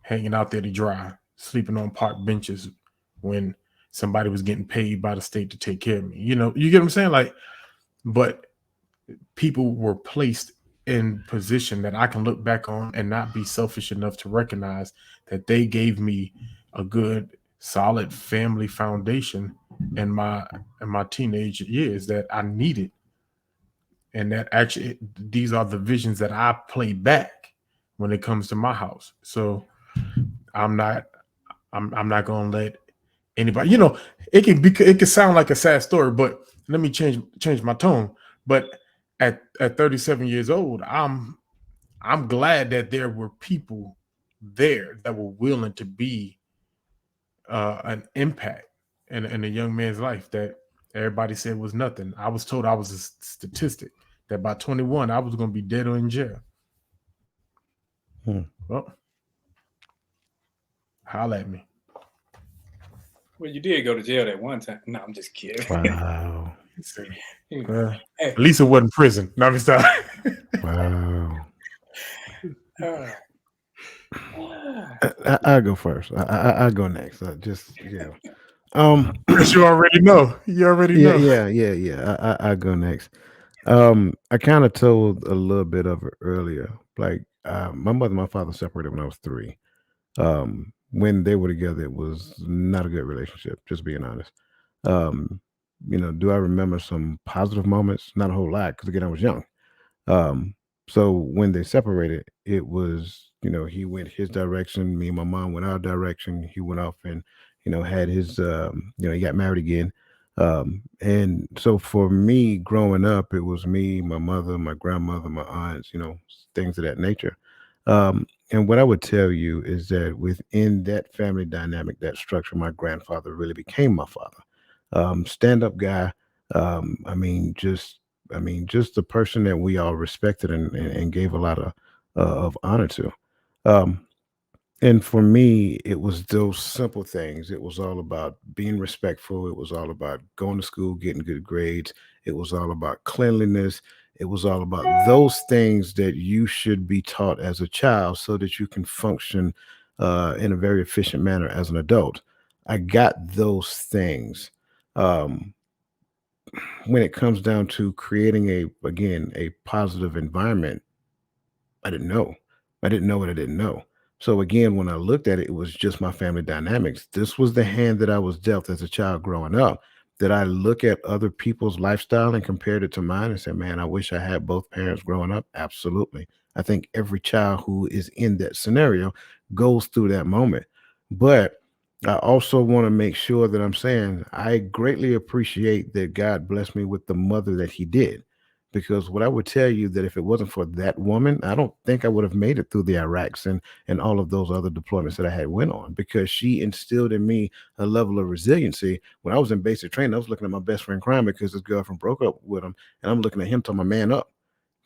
hanging out there to dry, sleeping on park benches when somebody was getting paid by the state to take care of me. You know, you get what I'm saying? Like, but people were placed in position that I can look back on and not be selfish enough to recognize that they gave me a good, solid family foundation in my teenage years that I needed. And that actually, these are the visions that I play back when it comes to my house. So I'm not going to let anybody, you know, it can sound like a sad story, but let me change my tone. But at 37 years old, I'm glad that there were people there that were willing to be an impact in a young man's life that everybody said was nothing. I was told I was a statistic, that by 21 I was going to be dead or in jail. Well, holla at me. Well, you did go to jail that one time. No, I'm just kidding. Wow. At least it wasn't prison. No, I'm sorry. Wow. I'll go first. I'll go next. You already know. You already know. Yeah. I'll go next. I kind of told a little bit of it earlier, Like my mother and my father separated when I was 3. When they were together, it was not a good relationship, just being honest. Um, do I remember some positive moments? Not a whole lot, because again, I was young. Um, so when they separated, it was, he went his direction, me and my mom went our direction. He went off and, had his, he got married again. And so for me growing up, it was me, my mother, my grandmother, my aunts, things of that nature. And what I would tell you is that within that family dynamic, that structure, my grandfather really became my father. Stand-up guy. Just the person that we all respected and gave a lot of honor to. Um, and for me, it was those simple things. It was all about being respectful. It was all about going to school, getting good grades. It was all about cleanliness. It was all about those things that you should be taught as a child so that you can function in a very efficient manner as an adult. I got those things. Um, when it comes down to creating a positive environment, I didn't know. I didn't know what I didn't know. So again, when I looked at it, it was just my family dynamics. This was the hand that I was dealt as a child growing up. Did I look at other people's lifestyle and compared it to mine and said, man, I wish I had both parents growing up? Absolutely. I think every child who is in that scenario goes through that moment. But I also want to make sure that I'm saying I greatly appreciate that God blessed me with the mother that he did. Because what I would tell you that if it wasn't for that woman, I don't think I would have made it through the Iraqs and all of those other deployments that I had went on, because she instilled in me a level of resiliency. When I was in basic training, I was looking at my best friend crying because his girlfriend broke up with him, and I'm looking at him telling my man up.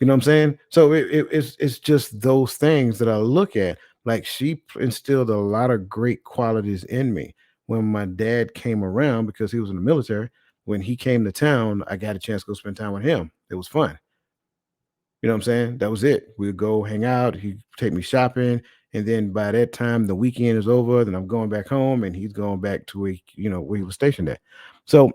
You know what I'm saying? So it's just those things that I look at. Like, she instilled a lot of great qualities in me. When my dad came around, because he was in the military, when he came to town, I got a chance to go spend time with him. It was fun. You know what I'm saying? That was it. We'd go hang out. He'd take me shopping. And then by that time, the weekend is over. Then I'm going back home and he's going back to where he was stationed at. So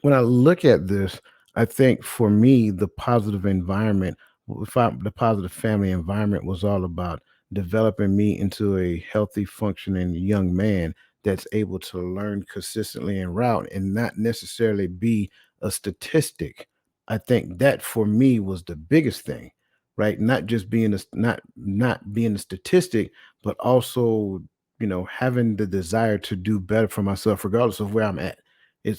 when I look at this, I think for me, the positive environment, the positive family environment was all about developing me into a healthy, functioning young man that's able to learn consistently en route and not necessarily be a statistic. I think that for me was the biggest thing, right? Not just being not being a statistic, but also, having the desire to do better for myself, regardless of where I'm at. I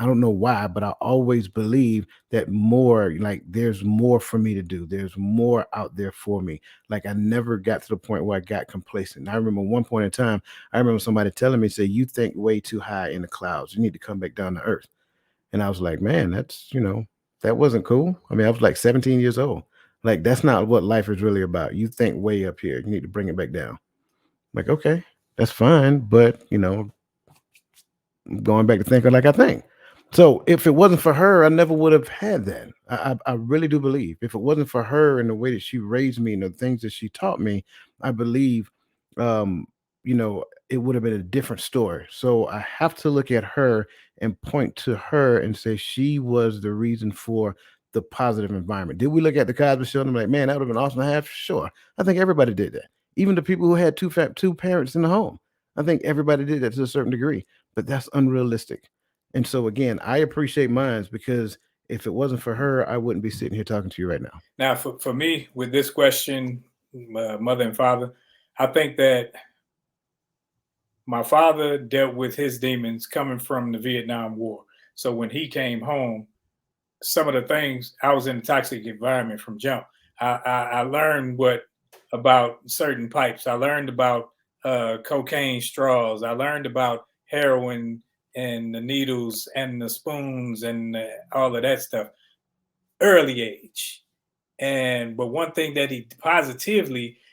don't know why, but I always believe that more, like, there's more for me to do. There's more out there for me. Like, I never got to the point where I got complacent. I remember one point in time, I remember somebody telling me, say, you think way too high in the clouds. You need to come back down to earth. And I was like, man, that wasn't cool. I mean, I was like 17 years old. Like, that's not what life is really about. You think way up here. You need to bring it back down. Like, okay, that's fine. But, going back to thinking like I think. So if it wasn't for her, I never would have had that. I really do believe if it wasn't for her and the way that she raised me and the things that she taught me, I believe, um, it would have been a different story. So I have to look at her and point to her and say she was the reason for the positive environment. Did we look at the Cosby Show and I'm like, man, that would have been awesome to have? Sure. I think everybody did that. Even the people who had two parents in the home. I think everybody did that to a certain degree, but that's unrealistic. And so again, I appreciate mines because if it wasn't for her, I wouldn't be sitting here talking to you right now. Now, for me, with this question, mother and father, I think that my father dealt with his demons coming from the Vietnam War. So when he came home, some of the things, I was in a toxic environment from jump. I learned about certain pipes. I learned about cocaine straws. I learned about heroin and the needles and the spoons and all of that stuff early age. But one thing that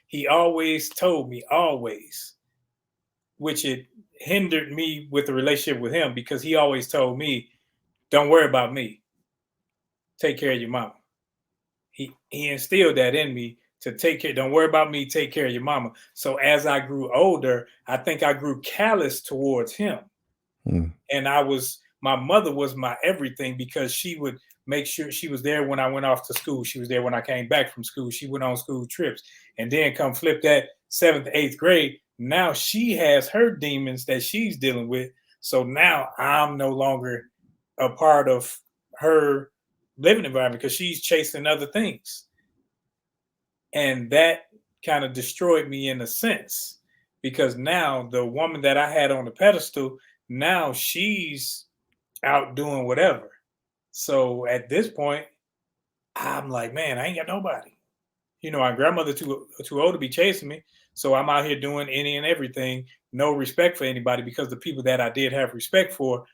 he always told me, always, which it hindered me with the relationship with him, because he always told me, don't worry about me. Take care of your mama. He instilled that in me to take care. Don't worry about me. Take care of your mama. So as I grew older, I think I grew callous towards him. And my mother was my everything, because she would make sure she was there when I went off to school. She was there when I came back from school. She went on school trips. And then come flip that 7th, 8th grade. Now she has her demons that she's dealing with. So now I'm no longer a part of her living environment because she's chasing other things. And that kind of destroyed me in a sense, because now the woman that I had on the pedestal, now she's out doing whatever. So at this point, I'm like, man, I ain't got nobody. You know, my grandmother too old to be chasing me. So I'm out here doing any and everything, no respect for anybody, because the people that I did have respect for,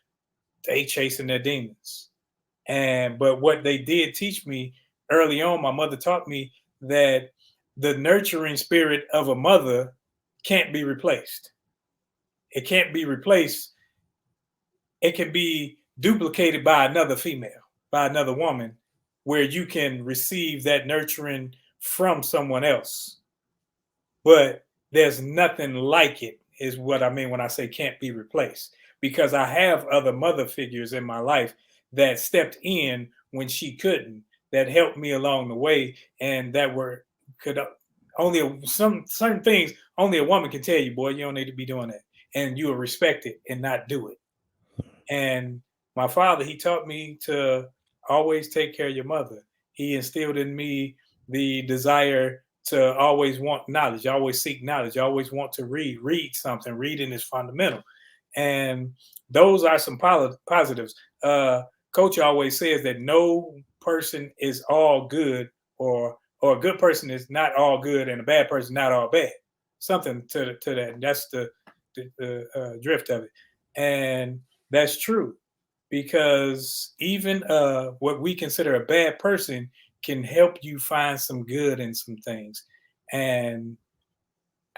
they chasing their demons. But what they did teach me early on, my mother taught me that the nurturing spirit of a mother can't be replaced. It can't be replaced. It can be duplicated by another female, by another woman, where you can receive that nurturing from someone else. But there's nothing like it, is what I mean when I say can't be replaced, because I have other mother figures in my life that stepped in when she couldn't, that helped me along the way, and that could only some certain things only a woman can tell you, boy, you don't need to be doing that, and you will respect it and not do it. And my father, he taught me to always take care of your mother. He instilled in me the desire to always want knowledge, always seek knowledge, always want to read something. Reading is fundamental. And those are some positives. Coach always says that no person is all good, or a good person is not all good, and a bad person not all bad. Something to that. And that's the drift of it. And that's true, because even what we consider a bad person can help you find some good in some things. And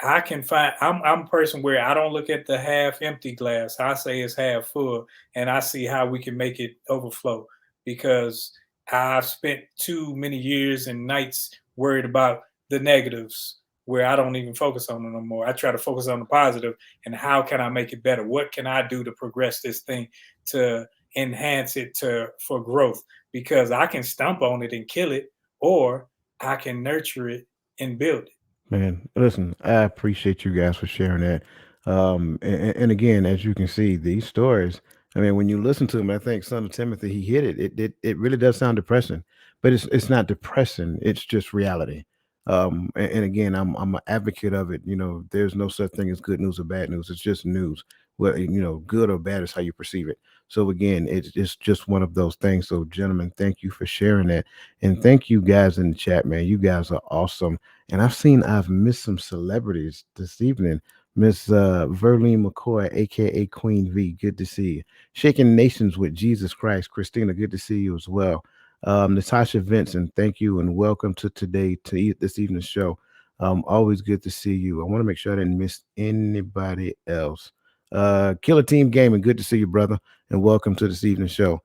I can find, I'm a person where I don't look at the half empty glass. I say it's half full, and I see how we can make it overflow, because I've spent too many years and nights worried about the negatives, where I don't even focus on them no more. I try to focus on the positive, and how can I make it better? What can I do to progress this thing, to enhance it for growth? Because I can stomp on it and kill it, or I can nurture it and build it. Man, listen, I appreciate you guys for sharing that. And again, as you can see, these stories, I mean, when you listen to them, I think Son of Timothy, he hit it. It really does sound depressing, but it's not depressing. It's just reality. And again, I'm an advocate of it. You know, there's no such thing as good news or bad news. It's just news. Well, you know, good or bad is how you perceive it. So again, it's just one of those things. So, gentlemen, thank you for sharing that, and thank you guys in the chat, man. You guys are awesome. And I've missed some celebrities this evening. Miss Verlene McCoy, aka Queen V, good to see you. Shaking Nations with Jesus Christ, Christina, good to see you as well. Natasha Vincent, thank you and welcome to this evening's show. Always good to see you. I want to make sure I didn't miss anybody else. Killer Team Gaming, good to see you, brother, and welcome to this evening's show.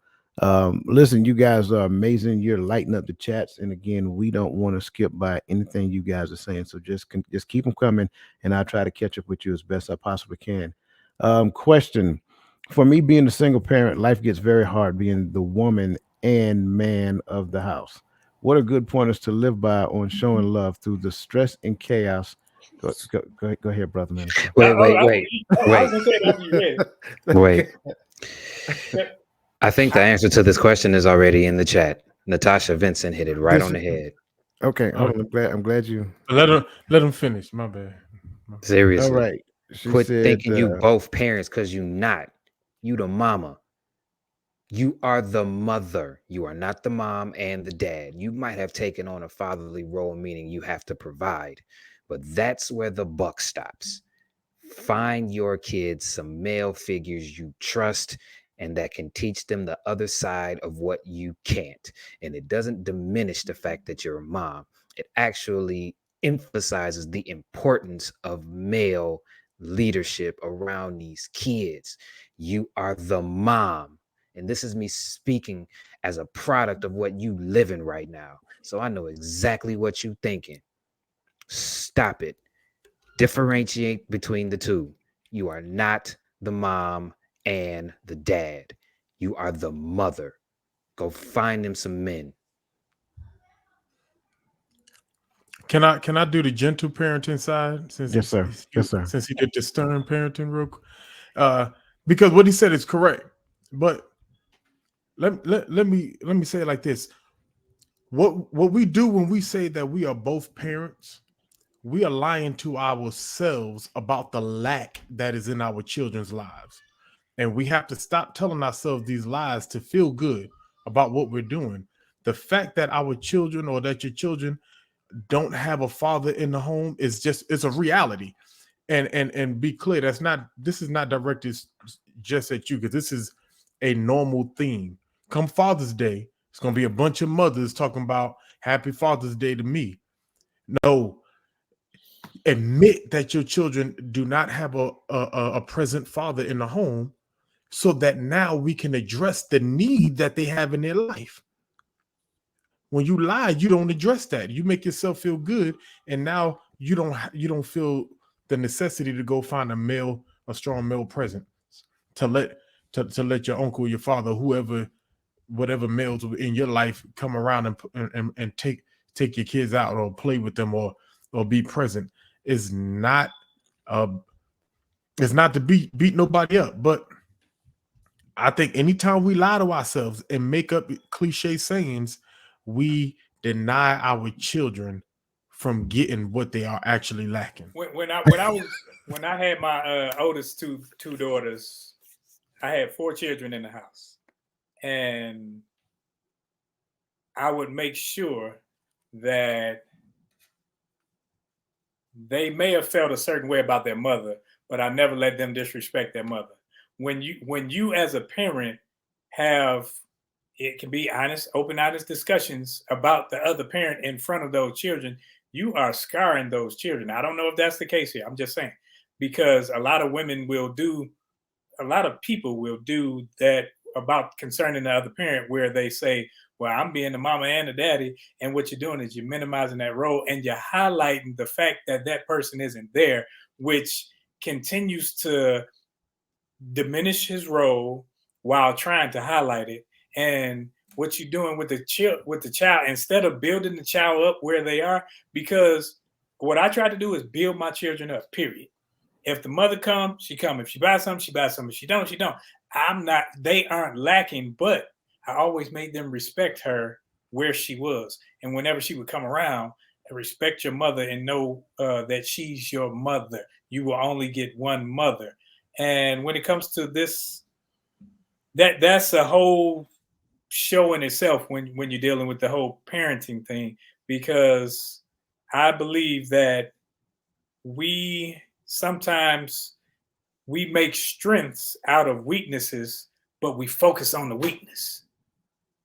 Listen, you guys are amazing. You're lighting up the chats, and again, we don't want to skip by anything you guys are saying. So just keep them coming, and I'll try to catch up with you as best I possibly can. Question: for me, being a single parent, life gets very hard being the woman and man of the house. What are good pointers to live by on showing love through the stress and chaos? Go ahead, brother man. Wait. I think the answer to this question is already in the chat. Natasha Vincent hit it right on the head. Okay, I'm glad you let him finish. My bad. Seriously. All right. Quit thinking you both parents, because you not. You the mama. You are the mother. You are not the mom and the dad. You might have taken on a fatherly role, meaning you have to provide, but that's where the buck stops. Find your kids some male figures you trust and that can teach them the other side of what you can't. And it doesn't diminish the fact that you're a mom. It actually emphasizes the importance of male leadership around these kids. You are the mom. And this is me speaking as a product of what you live in right now. So I know exactly what you're thinking. Stop it. Differentiate between the two. You are not the mom and the dad. You are the mother. Go find them some men. Can I do the gentle parenting side since Yes, sir. Yes, sir. since he did the stern parenting real quick? Because what he said is correct. But let me say it like this. What we do when we say that we are both parents, we are lying to ourselves about the lack that is in our children's lives. And we have to stop telling ourselves these lies to feel good about what we're doing. The fact that our children or that your children don't have a father in the home is it's a reality. And be clear, this is not directed just at you, because this is a normal theme. Come Father's Day, it's gonna be a bunch of mothers talking about Happy Father's Day to me. No, admit that your children do not have a present father in the home, so that now we can address the need that they have in their life. When you lie, you don't address that. You make yourself feel good, and now you don't feel the necessity to go find a strong male presence to let your uncle, your father, whatever males in your life come around and take your kids out or play with them or be present. It's not to beat nobody up, but I think anytime we lie to ourselves and make up cliche sayings, we deny our children from getting what they are actually lacking. When I had my oldest two daughters, I had 4 children in the house, and I would make sure that they may have felt a certain way about their mother, but I never let them disrespect their mother. When you as a parent have, it can be honest, open, honest discussions about the other parent in front of those children, you are scarring those children. I don't know if that's the case here. I'm just saying, because a lot of people will do that about concerning the other parent, where they say, well, I'm being the mama and the daddy. And what you're doing is you're minimizing that role, and you're highlighting the fact that that person isn't there, which continues to diminish his role while trying to highlight it. And what you're doing with the child, instead of building the child up where they are, because what I try to do is build my children up, period. If the mother comes, she comes. If she buys something, she buys something. If she don't, she don't. They aren't lacking, but I always made them respect her where she was. And whenever she would come around, respect your mother and know that she's your mother. You will only get one mother. And when it comes to this, that's a whole show in itself when you're dealing with the whole parenting thing, because I believe that sometimes we make strengths out of weaknesses, but we focus on the weakness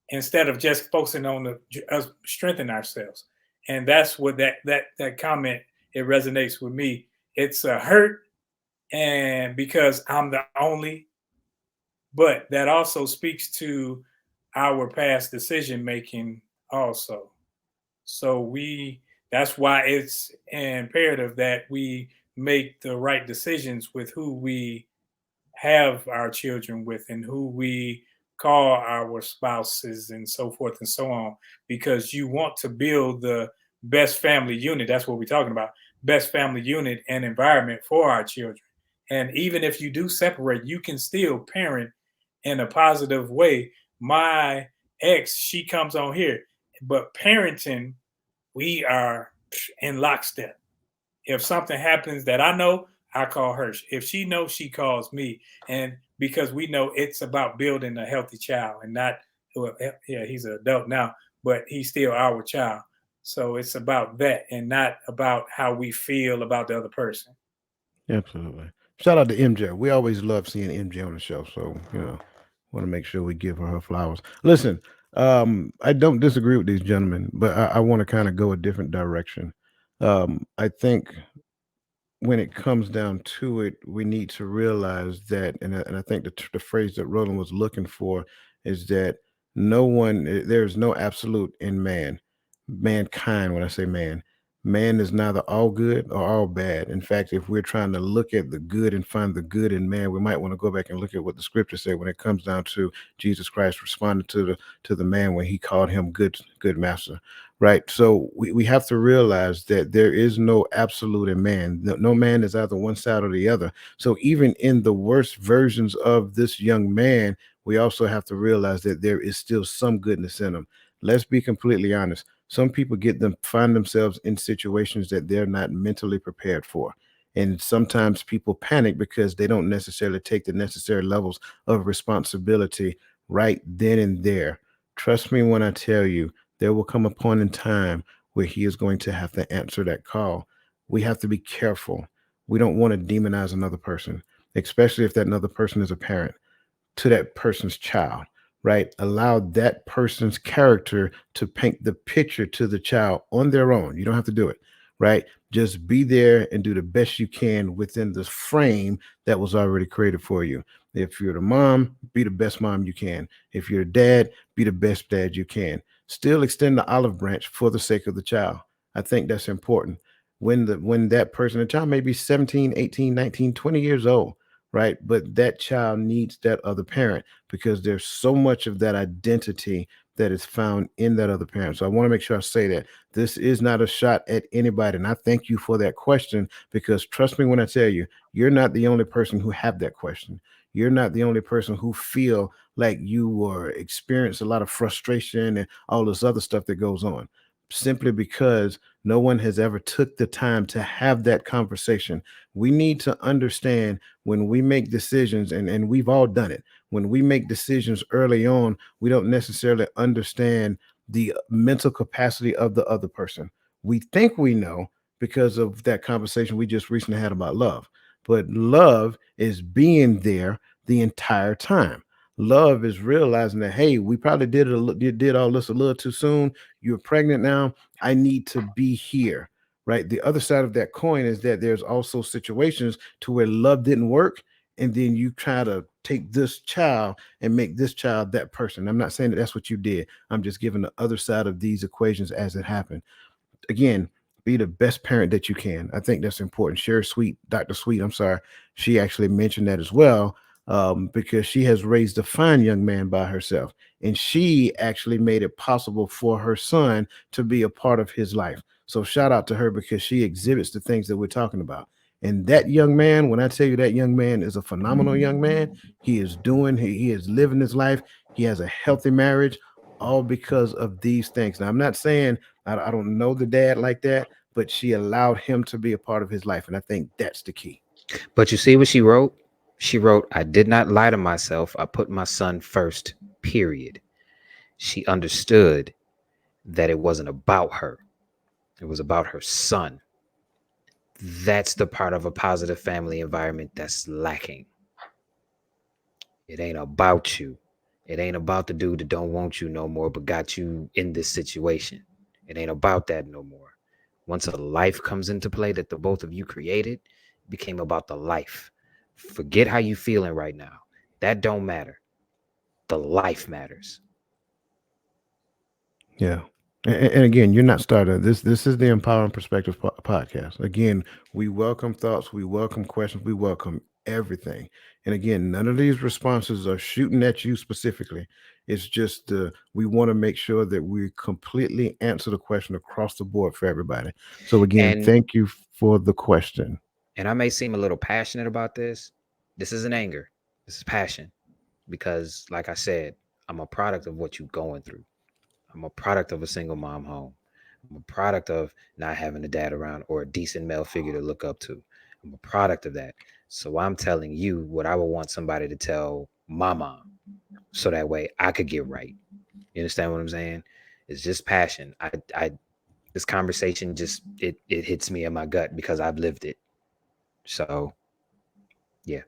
instead of just focusing on us strengthening ourselves. And that's what that comment, it resonates with me. It's a hurt, and because I'm the only, but that also speaks to our past decision making also. So that's why it's imperative that we make the right decisions with who we have our children with and who we call our spouses and so forth and so on, because you want to build the best family unit. That's what we're talking about. Best family unit and environment for our children. And even if you do separate, you can still parent in a positive way. My ex, she comes on here, but parenting, we are in lockstep. If something happens that I know, I call her. If she knows, she calls me. And because we know it's about building a healthy child, and not, well, yeah, he's an adult now, but he's still our child. So it's about that and not about how we feel about the other person. Absolutely. Shout out to MJ. We always love seeing MJ on the show. So, want to make sure we give her flowers. Listen, I don't disagree with these gentlemen, but I want to kind of go a different direction. I think when it comes down to it, we need to realize that, and I think the phrase that Roland was looking for is that there's no absolute in mankind. When I say man, Man is neither all good or all bad. In fact, if we're trying to look at the good and find the good in man, we might want to go back and look at what the scripture said when it comes down to Jesus Christ responding to the man when he called him good master. Right. So we have to realize that there is no absolute in man. No man is either one side or the other. So even in the worst versions of this young man, we also have to realize that there is still some goodness in him. Let's be completely honest. Some people find themselves in situations that they're not mentally prepared for. And sometimes people panic because they don't necessarily take the necessary levels of responsibility right then and there. Trust me when I tell you, there will come a point in time where he is going to have to answer that call. We have to be careful. We don't want to demonize another person, especially if that another person is a parent to that person's child, right? Allow that person's character to paint the picture to the child on their own. You don't have to do it, right? Just be there and do the best you can within the frame that was already created for you. If you're the mom, be the best mom you can. If you're a dad, be the best dad you can. Still extend the olive branch for the sake of the child. I think that's important. When that person, the child may be 17, 18, 19, 20 years old, right? But that child needs that other parent because there's so much of that identity that is found in that other parent. So I want to make sure I say that this is not a shot at anybody. And I thank you for that question, because trust me when I tell you, you're not the only person who have that question. You're not the only person who feel like you or experience a lot of frustration and all this other stuff that goes on, simply because no one has ever took the time to have that conversation. We need to understand when we make decisions, and we've all done it. When we make decisions early on, we don't necessarily understand the mental capacity of the other person. We think we know because of that conversation we just recently had about love. But love is being there the entire time. Love is realizing that, hey, we probably did all this a little too soon. You're pregnant now. I need to be here, right? The other side of that coin is that there's also situations to where love didn't work, and then you try to take this child and make this child that person. I'm not saying that that's what you did. I'm just giving the other side of these equations as it happened. Again, be the best parent that you can. I think that's important. Dr. Sweet, I'm sorry, she actually mentioned that as well, because she has raised a fine young man by herself, and she actually made it possible for her son to be a part of his life. So shout out to her, because she exhibits the things that we're talking about. And that young man, when I tell you that young man is a phenomenal young man, he is living his life. He has a healthy marriage, all because of these things. Now, I'm not saying I don't know the dad like that, but she allowed him to be a part of his life. And I think that's the key. But you see what she wrote? She wrote, I did not lie to myself. I put my son first, period. She understood that it wasn't about her. It was about her son. That's the part of a positive family environment that's lacking. It ain't about you. It ain't about the dude that don't want you no more, but got you in this situation. It ain't about that no more. Once a life comes into play that the both of you created, it became about the life. Forget how you feeling right now. That don't matter. The life matters. Yeah. And again, you're not starting this. This is the Empowering Perspective podcast. Again, we welcome thoughts, we welcome questions, we welcome everything. And again, none of these responses are shooting at you specifically. It's just we want to make sure that we completely answer the question across the board for everybody. So again, thank you for the question. And I may seem a little passionate about this. This isn't anger. This is passion. Because like I said, I'm a product of what you're going through. I'm a product of a single mom home. I'm a product of not having a dad around or a decent male figure to look up to. I'm a product of that. So I'm telling you what I would want somebody to tell my mom, so that way I could get right. You understand what I'm saying? It's just passion. This conversation just it hits me in my gut because I've lived it. So yeah.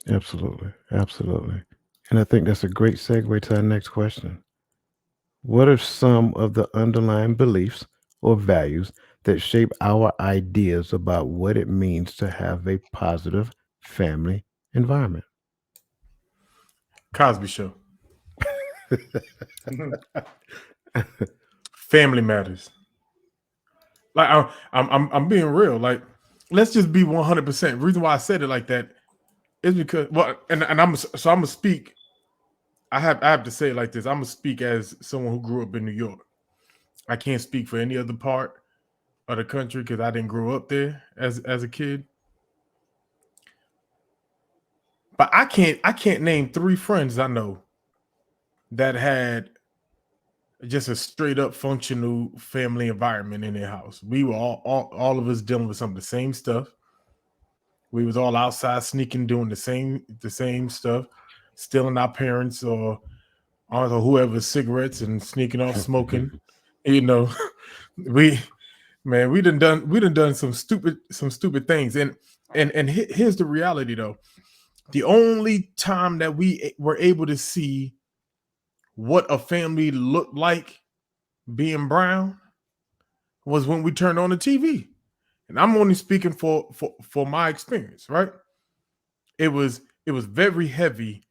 Absolutely. Absolutely. And I think that's a great segue to our next question. What are some of the underlying beliefs or values that shape our ideas about what it means to have a positive family environment? Cosby Show. Family matters. Like I'm being real. Like, let's just be 100%. Reason why I said it like that is because, well, and I'm gonna speak. I have to say it like this. I'm gonna speak as someone who grew up in New York. I can't speak for any other part of the country because I didn't grow up there as a kid. But I can't name 3 friends I know that had just a straight up functional family environment in their house. We were all of us dealing with some of the same stuff. We was all outside sneaking, doing the same stuff, stealing our parents or whoever's cigarettes and sneaking off smoking. You know, we done some stupid things. And here's the reality though. The only time that we were able to see what a family looked like being brown was when we turned on the TV. And I'm only speaking for my experience, right? It was very heavy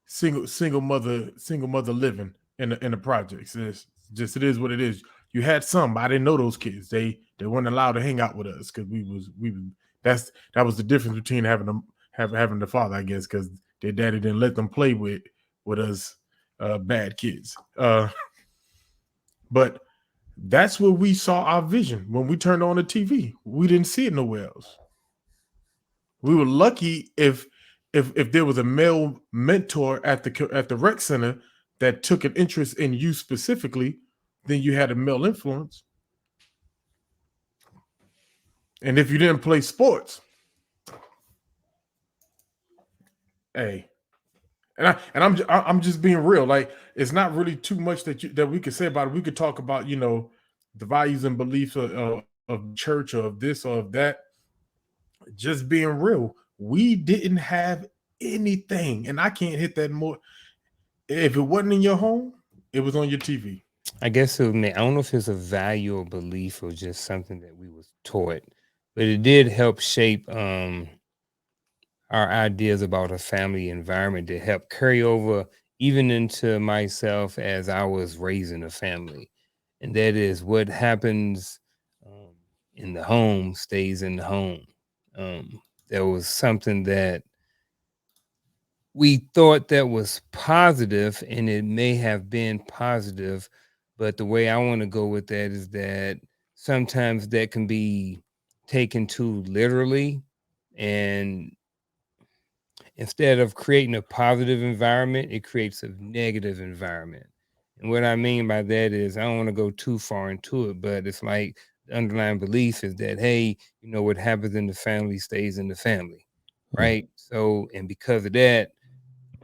single mother living in the projects. It is what it is. You had some, I didn't know those kids. They weren't allowed to hang out with us because that was the difference between having the father, I guess, because their daddy didn't let them play with us bad kids. But that's where we saw our vision when we turned on the TV. We didn't see it nowhere else. We were lucky if there was a male mentor at the rec center that took an interest in you specifically, then you had a male influence. And if you didn't play sports, hey, and I'm just being real. Like, it's not really too much that we could say about it. We could talk about, you know, the values and beliefs of church or of this or of that. Just being real, we didn't have anything, and I can't hit that more. If it wasn't in your home, it was on your TV. I guess I don't know if it's a value or belief or just something that we was taught, but it did help shape our ideas about a family environment that helped carry over even into myself as I was raising a family. And that is what happens in the home stays in the home. There was something that we thought that was positive, and it may have been positive, but the way I want to go with that is that sometimes that can be taken too literally, and instead of creating a positive environment, it creates a negative environment. And what I mean by that is, I don't want to go too far into it, but it's like the underlying belief is that, hey, you know, what happens in the family stays in the family, right? So, and because of that,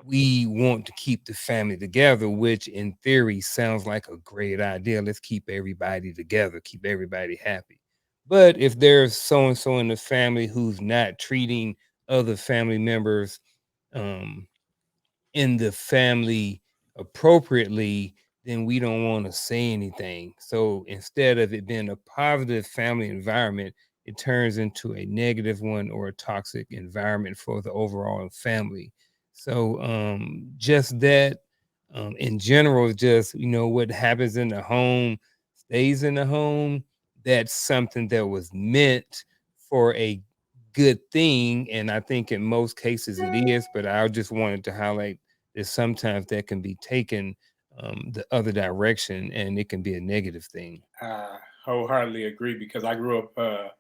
we want to keep the family together, which in theory sounds like a great idea. Let's keep everybody together, keep everybody happy. But if there's so-and-so in the family who's not treating other family members in the family appropriately, then we don't want to say anything. So instead of it being a positive family environment, it turns into a negative one or a toxic environment for the overall family. So just that in general, just, you know, what happens in the home stays in the home. That's something that was meant for a good thing. And I think in most cases it is, but I just wanted to highlight that sometimes that can be taken the other direction and it can be a negative thing. I wholeheartedly agree because I grew up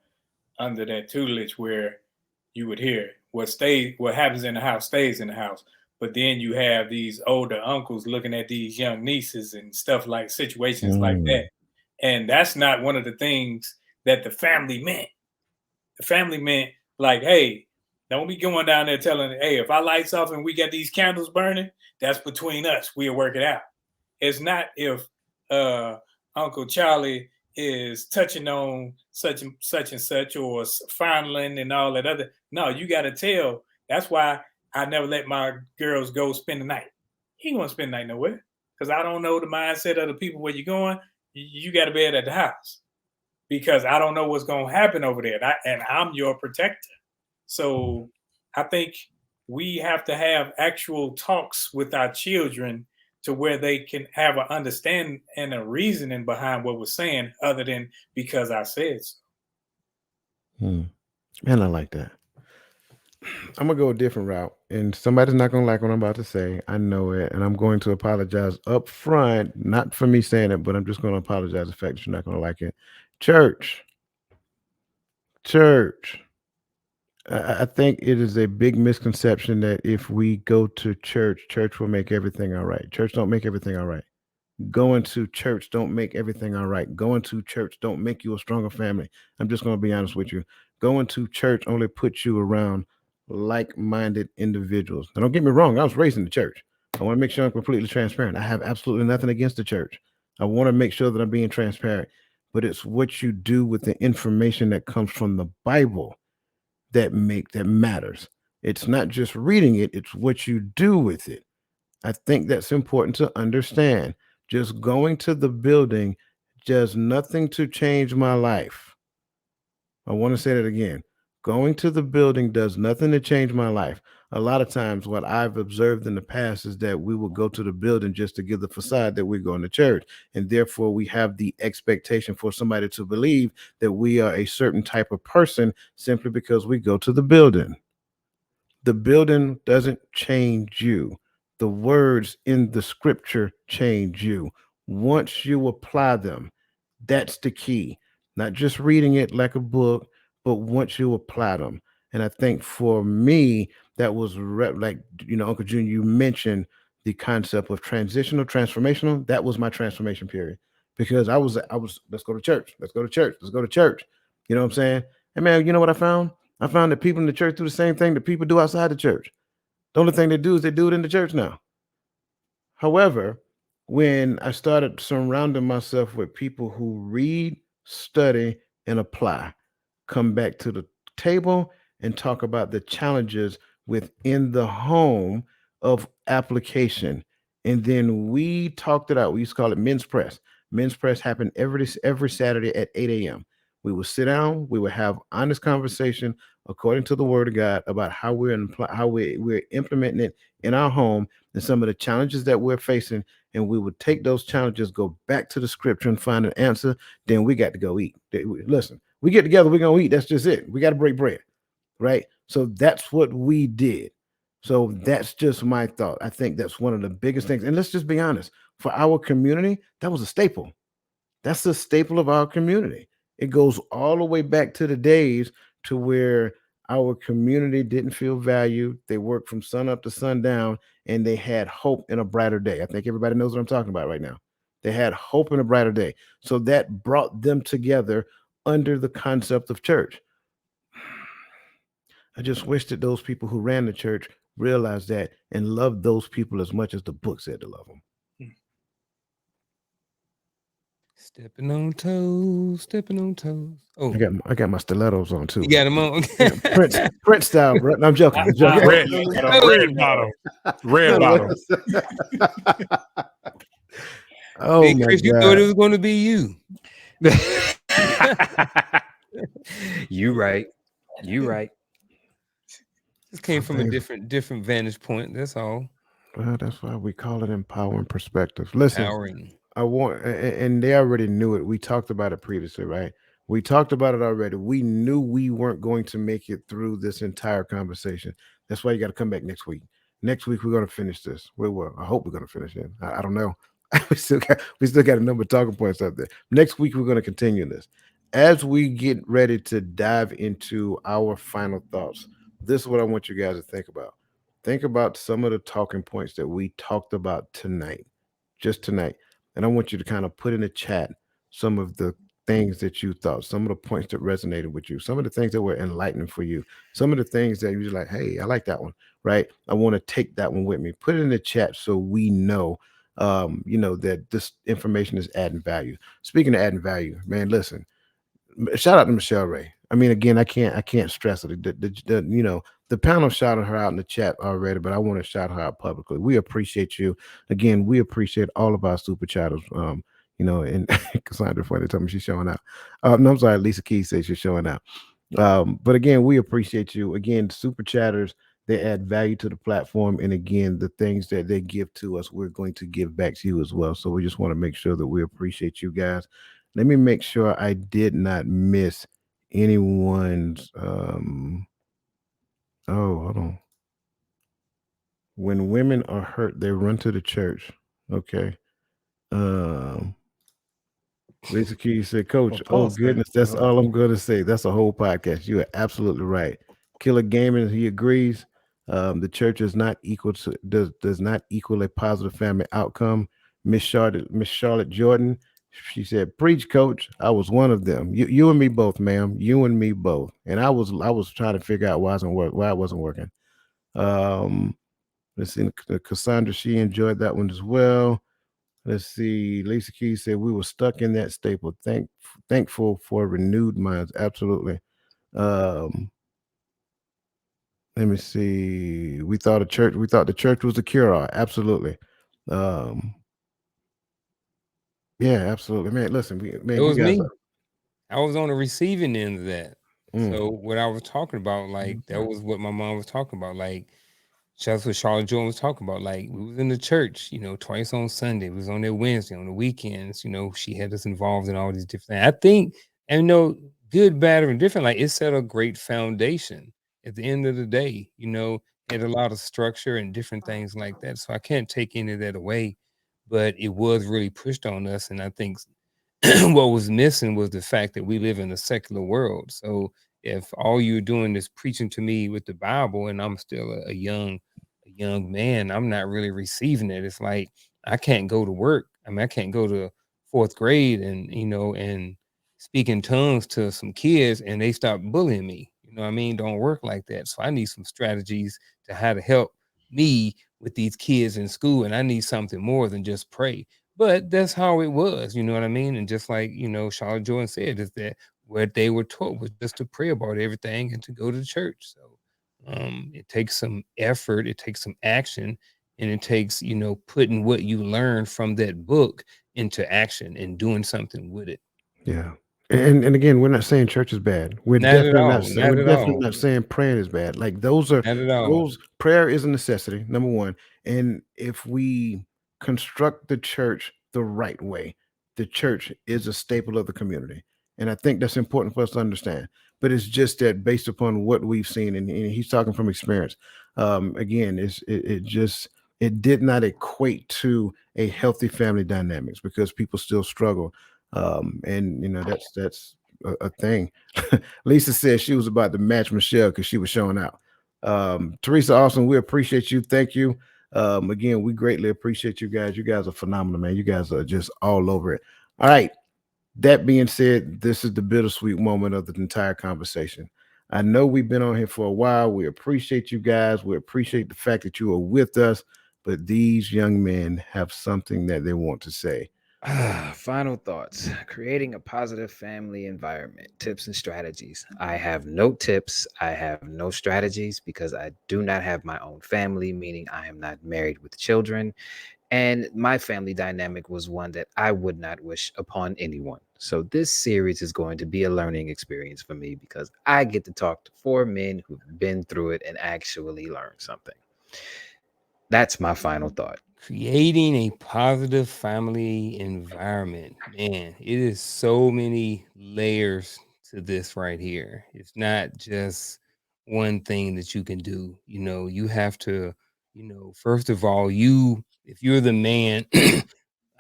under that tutelage where you would hear what happens in the house stays in the house. But then you have these older uncles looking at these young nieces and stuff, like situations like that. And that's not one of the things that the family meant. The family meant like, hey, don't be going down there telling, hey, if our lights off and we got these candles burning, that's between us. We'll work it out. It's not if Uncle Charlie is touching on such and such or fondling and all that other. No, you got to tell. That's why I never let my girls go spend the night. He ain't gonna spend the night nowhere because I don't know the mindset of the people where you're going. You got to bed at the house because I don't know what's gonna happen over there, and I'm your protector. So I think we have to have actual talks with our children to where they can have an understanding and a reasoning behind what we're saying, other than because I said so. Man, I like that. I'm gonna go a different route, and somebody's not gonna like what I'm about to say. I know it, and I'm going to apologize up front, not for me saying it, but I'm just going to apologize the fact that you're not gonna like it. Church. I think it is a big misconception that if we go to church, church will make everything all right. Church don't make everything all right. Going to church don't make everything all right. Going to church don't make you a stronger family. I'm just going to be honest with you. Going to church only puts you around like-minded individuals. Now, don't get me wrong. I was raised in the church. I want to make sure I'm completely transparent. I have absolutely nothing against the church. I want to make sure that I'm being transparent. But it's what you do with the information that comes from the Bible that matters. It's not just reading it, it's what you do with it. I think that's important to understand. Just going to the building does nothing to change my life. I want to say that again. Going to the building does nothing to change my life. A lot of times what I've observed in the past is that we will go to the building just to give the facade that we're going to church. And therefore we have the expectation for somebody to believe that we are a certain type of person simply because we go to the building. The building doesn't change you. The words in the scripture change you. Once you apply them, that's the key. Not just reading it like a book, but once you apply them. And I think for me, that was like, Uncle Junior, you mentioned the concept of transformational. That was my transformation period, because I was, let's go to church. Let's go to church. Let's go to church. You know what I'm saying? And man, you know what I found? I found that people in the church do the same thing that people do outside the church. The only thing they do is they do it in the church now. However, when I started surrounding myself with people who read, study, and apply, come back to the table and talk about the challenges within the home of application. And then we talked it out. We used to call it Men's Press. Men's Press happened every Saturday at 8 a.m. We would sit down, we would have honest conversation according to the Word of God about how we're implementing it in our home and some of the challenges that we're facing. And we would take those challenges, go back to the scripture and find an answer. Then we got to go eat. Listen, we get together, we're going to eat. That's just it. We got to break bread, right? So that's what we did. So that's just my thought. I think that's one of the biggest things. And let's just be honest, for our community, that was a staple. That's the staple of our community. It goes all the way back to the days to where our community didn't feel valued. They worked from sun up to sundown, and they had hope in a brighter day. I think everybody knows what I'm talking about right now. They had hope in a brighter day. So that brought them together under the concept of church. I just wish that those people who ran the church realized that and loved those people as much as the book said to love them. Stepping on toes, stepping on toes. Oh, I got my stilettos on too. you got them on. Prince style, bro. No, I'm joking. I'm joking. Red bottom. Red bottom. Oh Hey, my Chris, you God. thought it was going to be you. You right. You right. This came from a Amazing. different vantage point. That's all. Well, that's why we call it empowering perspective. Listen, Empowering. I want, and they already knew it. We talked about it previously, right? We talked about it already. We knew we weren't going to make it through this entire conversation. That's why you got to come back next week. Next week we're going to finish this. I hope we're going to finish it. I don't know. we still got a number of talking points up there. Next week we're going to continue this. As we get ready to dive into our final thoughts, this is what I want you guys to think about. Think about some of the talking points that we talked about tonight, just tonight. And I want you to kind of put in the chat some of the things that you thought, some of the points that resonated with you, some of the things that were enlightening for you, some of the things that you're like, hey, I like that one, right? I want to take that one with me. Put it in the chat so we know, that this information is adding value. Speaking of adding value, man, listen, shout out to Michelle Ray. I mean, again, I can't stress it. The panel shouted her out in the chat already, but I want to shout her out publicly. We appreciate you. Again, we appreciate all of our super chatters. And Cassandra Funny told me she's showing out. No, I'm sorry, Lisa Keys says she's showing out. But again, we appreciate you. Again, super chatters, They add value to the platform. And again, the things that they give to us, we're going to give back to you as well. So we just want to make sure that we appreciate you guys. Let me make sure I did not miss anyone's hold on. When women are hurt, they run to the church. Okay. Um Lisa Key said, Coach, Well, oh Paul said, goodness, that's all I'm gonna say. That's a whole podcast. You are absolutely right. Killer Gaming, he agrees. The church is not equal to does not equal a positive family outcome. Miss Charlotte Jordan, she said, preach, Coach. I was one of them. You and me both, ma'am. You and me both. And I was trying to figure out why it wasn't working. Let's see, Cassandra, she enjoyed that one as well. Let's see. Lisa Key said we were stuck in that staple. Thankful for renewed minds. Absolutely. Um, let me see. We thought the church was the cure all. Absolutely. Um, yeah, absolutely. Man, listen, It you was guys me. I was on the receiving end of that. Mm. So what I was talking about, like that was what my mom was talking about. Like that's what Charlotte Jordan was talking about. Like we was in the church, twice on Sunday. We was on there Wednesday, on the weekends. She had us involved in all these different things. I think, and good, bad, or indifferent. Like it set a great foundation. At the end of the day, had a lot of structure and different things like that. So I can't take any of that away, but it was really pushed on us, and I think what was missing was the fact that we live in a secular world. So if all you're doing is preaching to me with the Bible and I'm still a young man, I'm not really receiving it. It's like I can't go to work. I mean, I can't go to fourth grade and speak in tongues to some kids and they stop bullying me. You know what I mean? Don't work like that. So I need some strategies to how to help me with these kids in school. And I need something more than just pray. But that's how it was, you know what I mean? And just like, Charlotte Jordan said, is that what they were taught was just to pray about everything and to go to church. So it takes some effort, it takes some action, and it takes, putting what you learned from that book into action and doing something with it. Yeah. And again, we're not saying church is bad. We're Not at definitely all. Not at all. not saying praying is bad. Like those are Not at all. those prayer is a necessity, number one. And if we construct the church the right way, the church is a staple of the community. And I think that's important for us to understand. But it's just that based upon what we've seen, and he's talking from experience. Again, it did not equate to a healthy family dynamics because people still struggle, and that's a thing. Lisa said she was about to match Michelle because she was showing out. Teresa Austin, we appreciate you. Thank you. Again, we greatly appreciate you guys. You guys are phenomenal, man. You guys are just all over it. All right. That being said, this is the bittersweet moment of the entire conversation. I know we've been on here for a while. We appreciate you guys. We appreciate the fact that you are with us. But these young men have something that they want to say. Final thoughts. Creating a positive family environment. Tips and strategies. I have no tips. I have no strategies because I do not have my own family, meaning I am not married with children. And my family dynamic was one that I would not wish upon anyone. So this series is going to be a learning experience for me because I get to talk to 4 men who've been through it and actually learn something. That's my final thought. Creating a positive family environment, man, it is so many layers to this right here. It's not just one thing that you can do. You have to, first of all, if you're the man,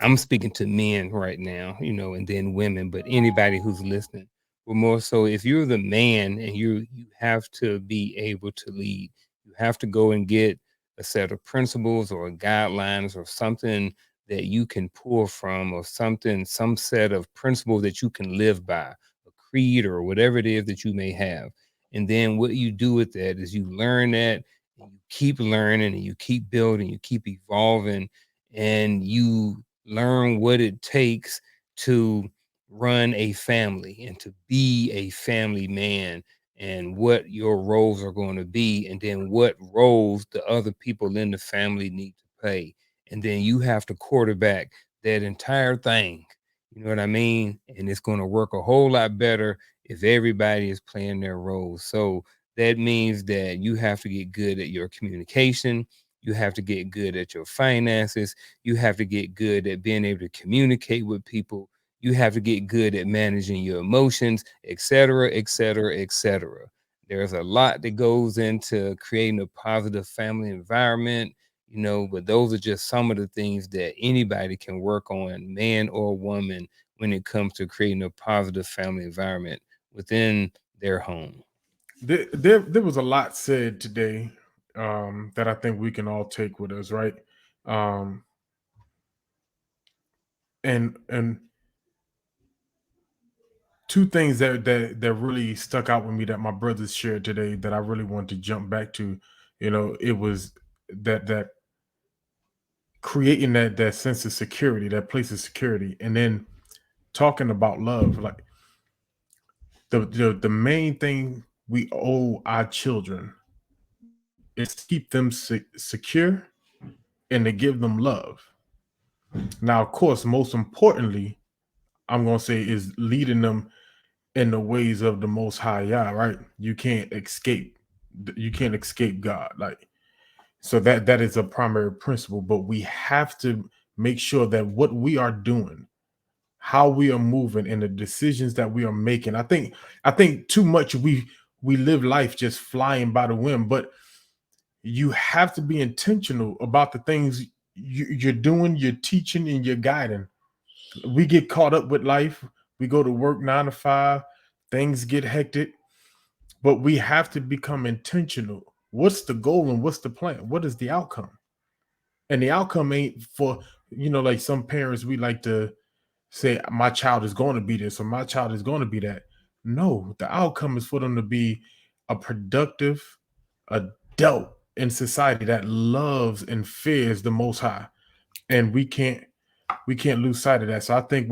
I'm speaking to men right now, and then women, but anybody who's listening. But more so, if you're the man and you have to be able to lead, you have to go and get a set of principles or guidelines or something that you can pull from, or some set of principles that you can live by, a creed or whatever it is that you may have. And then what you do with that is you learn that and you keep learning and you keep building, you keep evolving, and you learn what it takes to run a family and to be a family man, and what your roles are going to be, and then what roles the other people in the family need to play. And then you have to quarterback that entire thing. You know what I mean? And it's going to work a whole lot better if everybody is playing their roles. So That means that you have to get good at your communication. You have to get good at your finances. You have to get good at being able to communicate with people. You have to get good at managing your emotions, et cetera, et cetera, et cetera. There's a lot that goes into creating a positive family environment, but those are just some of the things that anybody can work on, man or woman, when it comes to creating a positive family environment within their home. There was a lot said today that I think we can all take with us, right? And two things that really stuck out with me that my brothers shared today that I really want to jump back to, it was that creating that sense of security, that place of security, and then talking about love. Like the main thing we owe our children is to keep them secure and to give them love. Now, of course, most importantly, I'm going to say is leading them in the ways of the Most High Yah, right? You can't escape God. Like, so that is a primary principle, but we have to make sure that what we are doing, how we are moving, and the decisions that we are making. I think too much we live life just flying by the wind, but you have to be intentional about the things you're doing, you're teaching, and you're guiding. We get caught up with life. We go to work 9 to 5. Things get hectic, but we have to become intentional. What's the goal and what's the plan? What is the outcome? And the outcome ain't for, like some parents, we like to say, my child is going to be this or my child is going to be that. No, the outcome is for them to be a productive adult in society that loves and fears the Most High. And we can't lose sight of that. So I think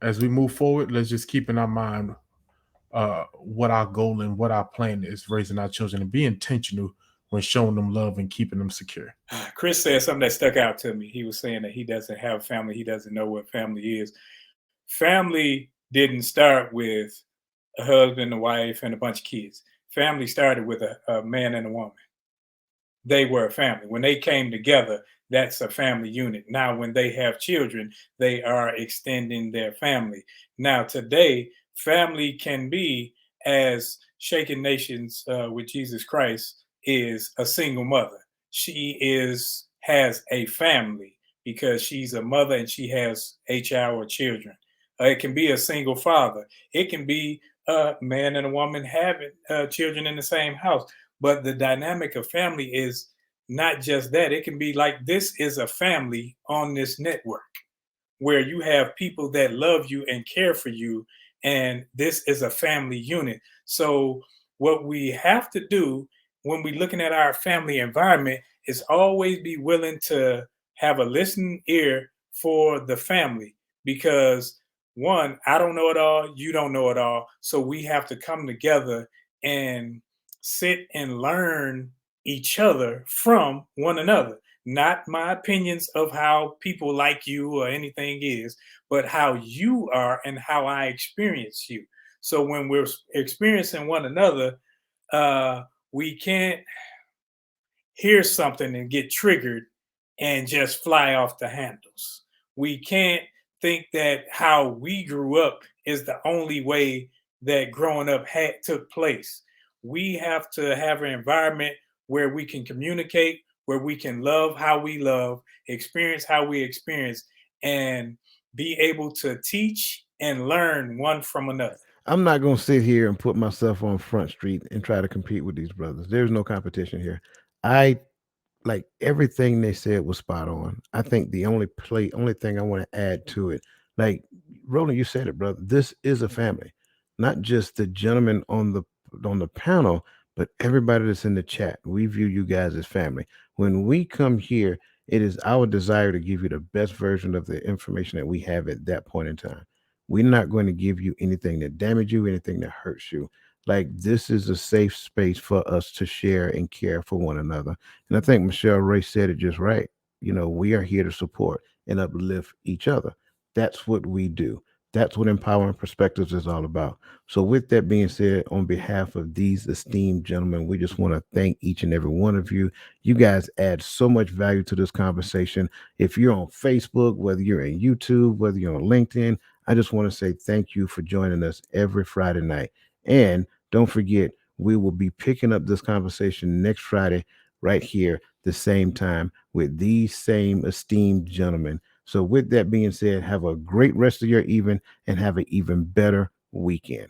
as we move forward, let's just keep in our mind what our goal and what our plan is, raising our children, and be intentional when showing them love and keeping them secure. Chris said something that stuck out to me. He was saying that he doesn't have family. He doesn't know what family is. Family didn't start with a husband, a wife, and a bunch of kids. Family started with a man and a woman. They were a family. When they came together, that's a family unit. Now, when they have children, they are extending their family. Now, today, family can be, as Shaken Nations with Jesus Christ is, a single mother. She has a family because she's a mother and she has HR or children. It can be a single father. It can be a man and a woman having children in the same house. But the dynamic of family is not just that. It can be like, this is a family on this network where you have people that love you and care for you. And this is a family unit. So what we have to do when we're looking at our family environment is always be willing to have a listening ear for the family, because one, I don't know it all, you don't know it all. So we have to come together and sit and learn each other from one another. Not my opinions of how people like you or anything is, but how you are and how I experience you. So when we're experiencing one another, we can't hear something and get triggered and just fly off the handles. We can't think that how we grew up is the only way that growing up took place. We have to have an environment where we can communicate, where we can love how we love, experience how we experience, and be able to teach and learn one from another. I'm not going to sit here and put myself on Front Street and try to compete with these brothers. There's no competition here. I like everything they said was spot on. I think the only thing I want to add to it, like Roland, you said it, brother. This is a family, not just the gentleman on the panel, but everybody that's in the chat. We view you guys as family. When we come here, it is our desire to give you the best version of the information that we have at that point in time. We're not going to give you anything that damages you, anything that hurts you. Like, this is a safe space for us to share and care for one another. And I think Michelle Ray said it just right. We are here to support and uplift each other. That's what we do. That's what Empowering Perspectives is all about. So with that being said, on behalf of these esteemed gentlemen, we just want to thank each and every one of you. You guys add so much value to this conversation. If you're on Facebook, whether you're in YouTube, whether you're on LinkedIn, I just want to say thank you for joining us every Friday night. And don't forget, we will be picking up this conversation next Friday right here, the same time, with these same esteemed gentlemen. So with that being said, have a great rest of your evening and have an even better weekend.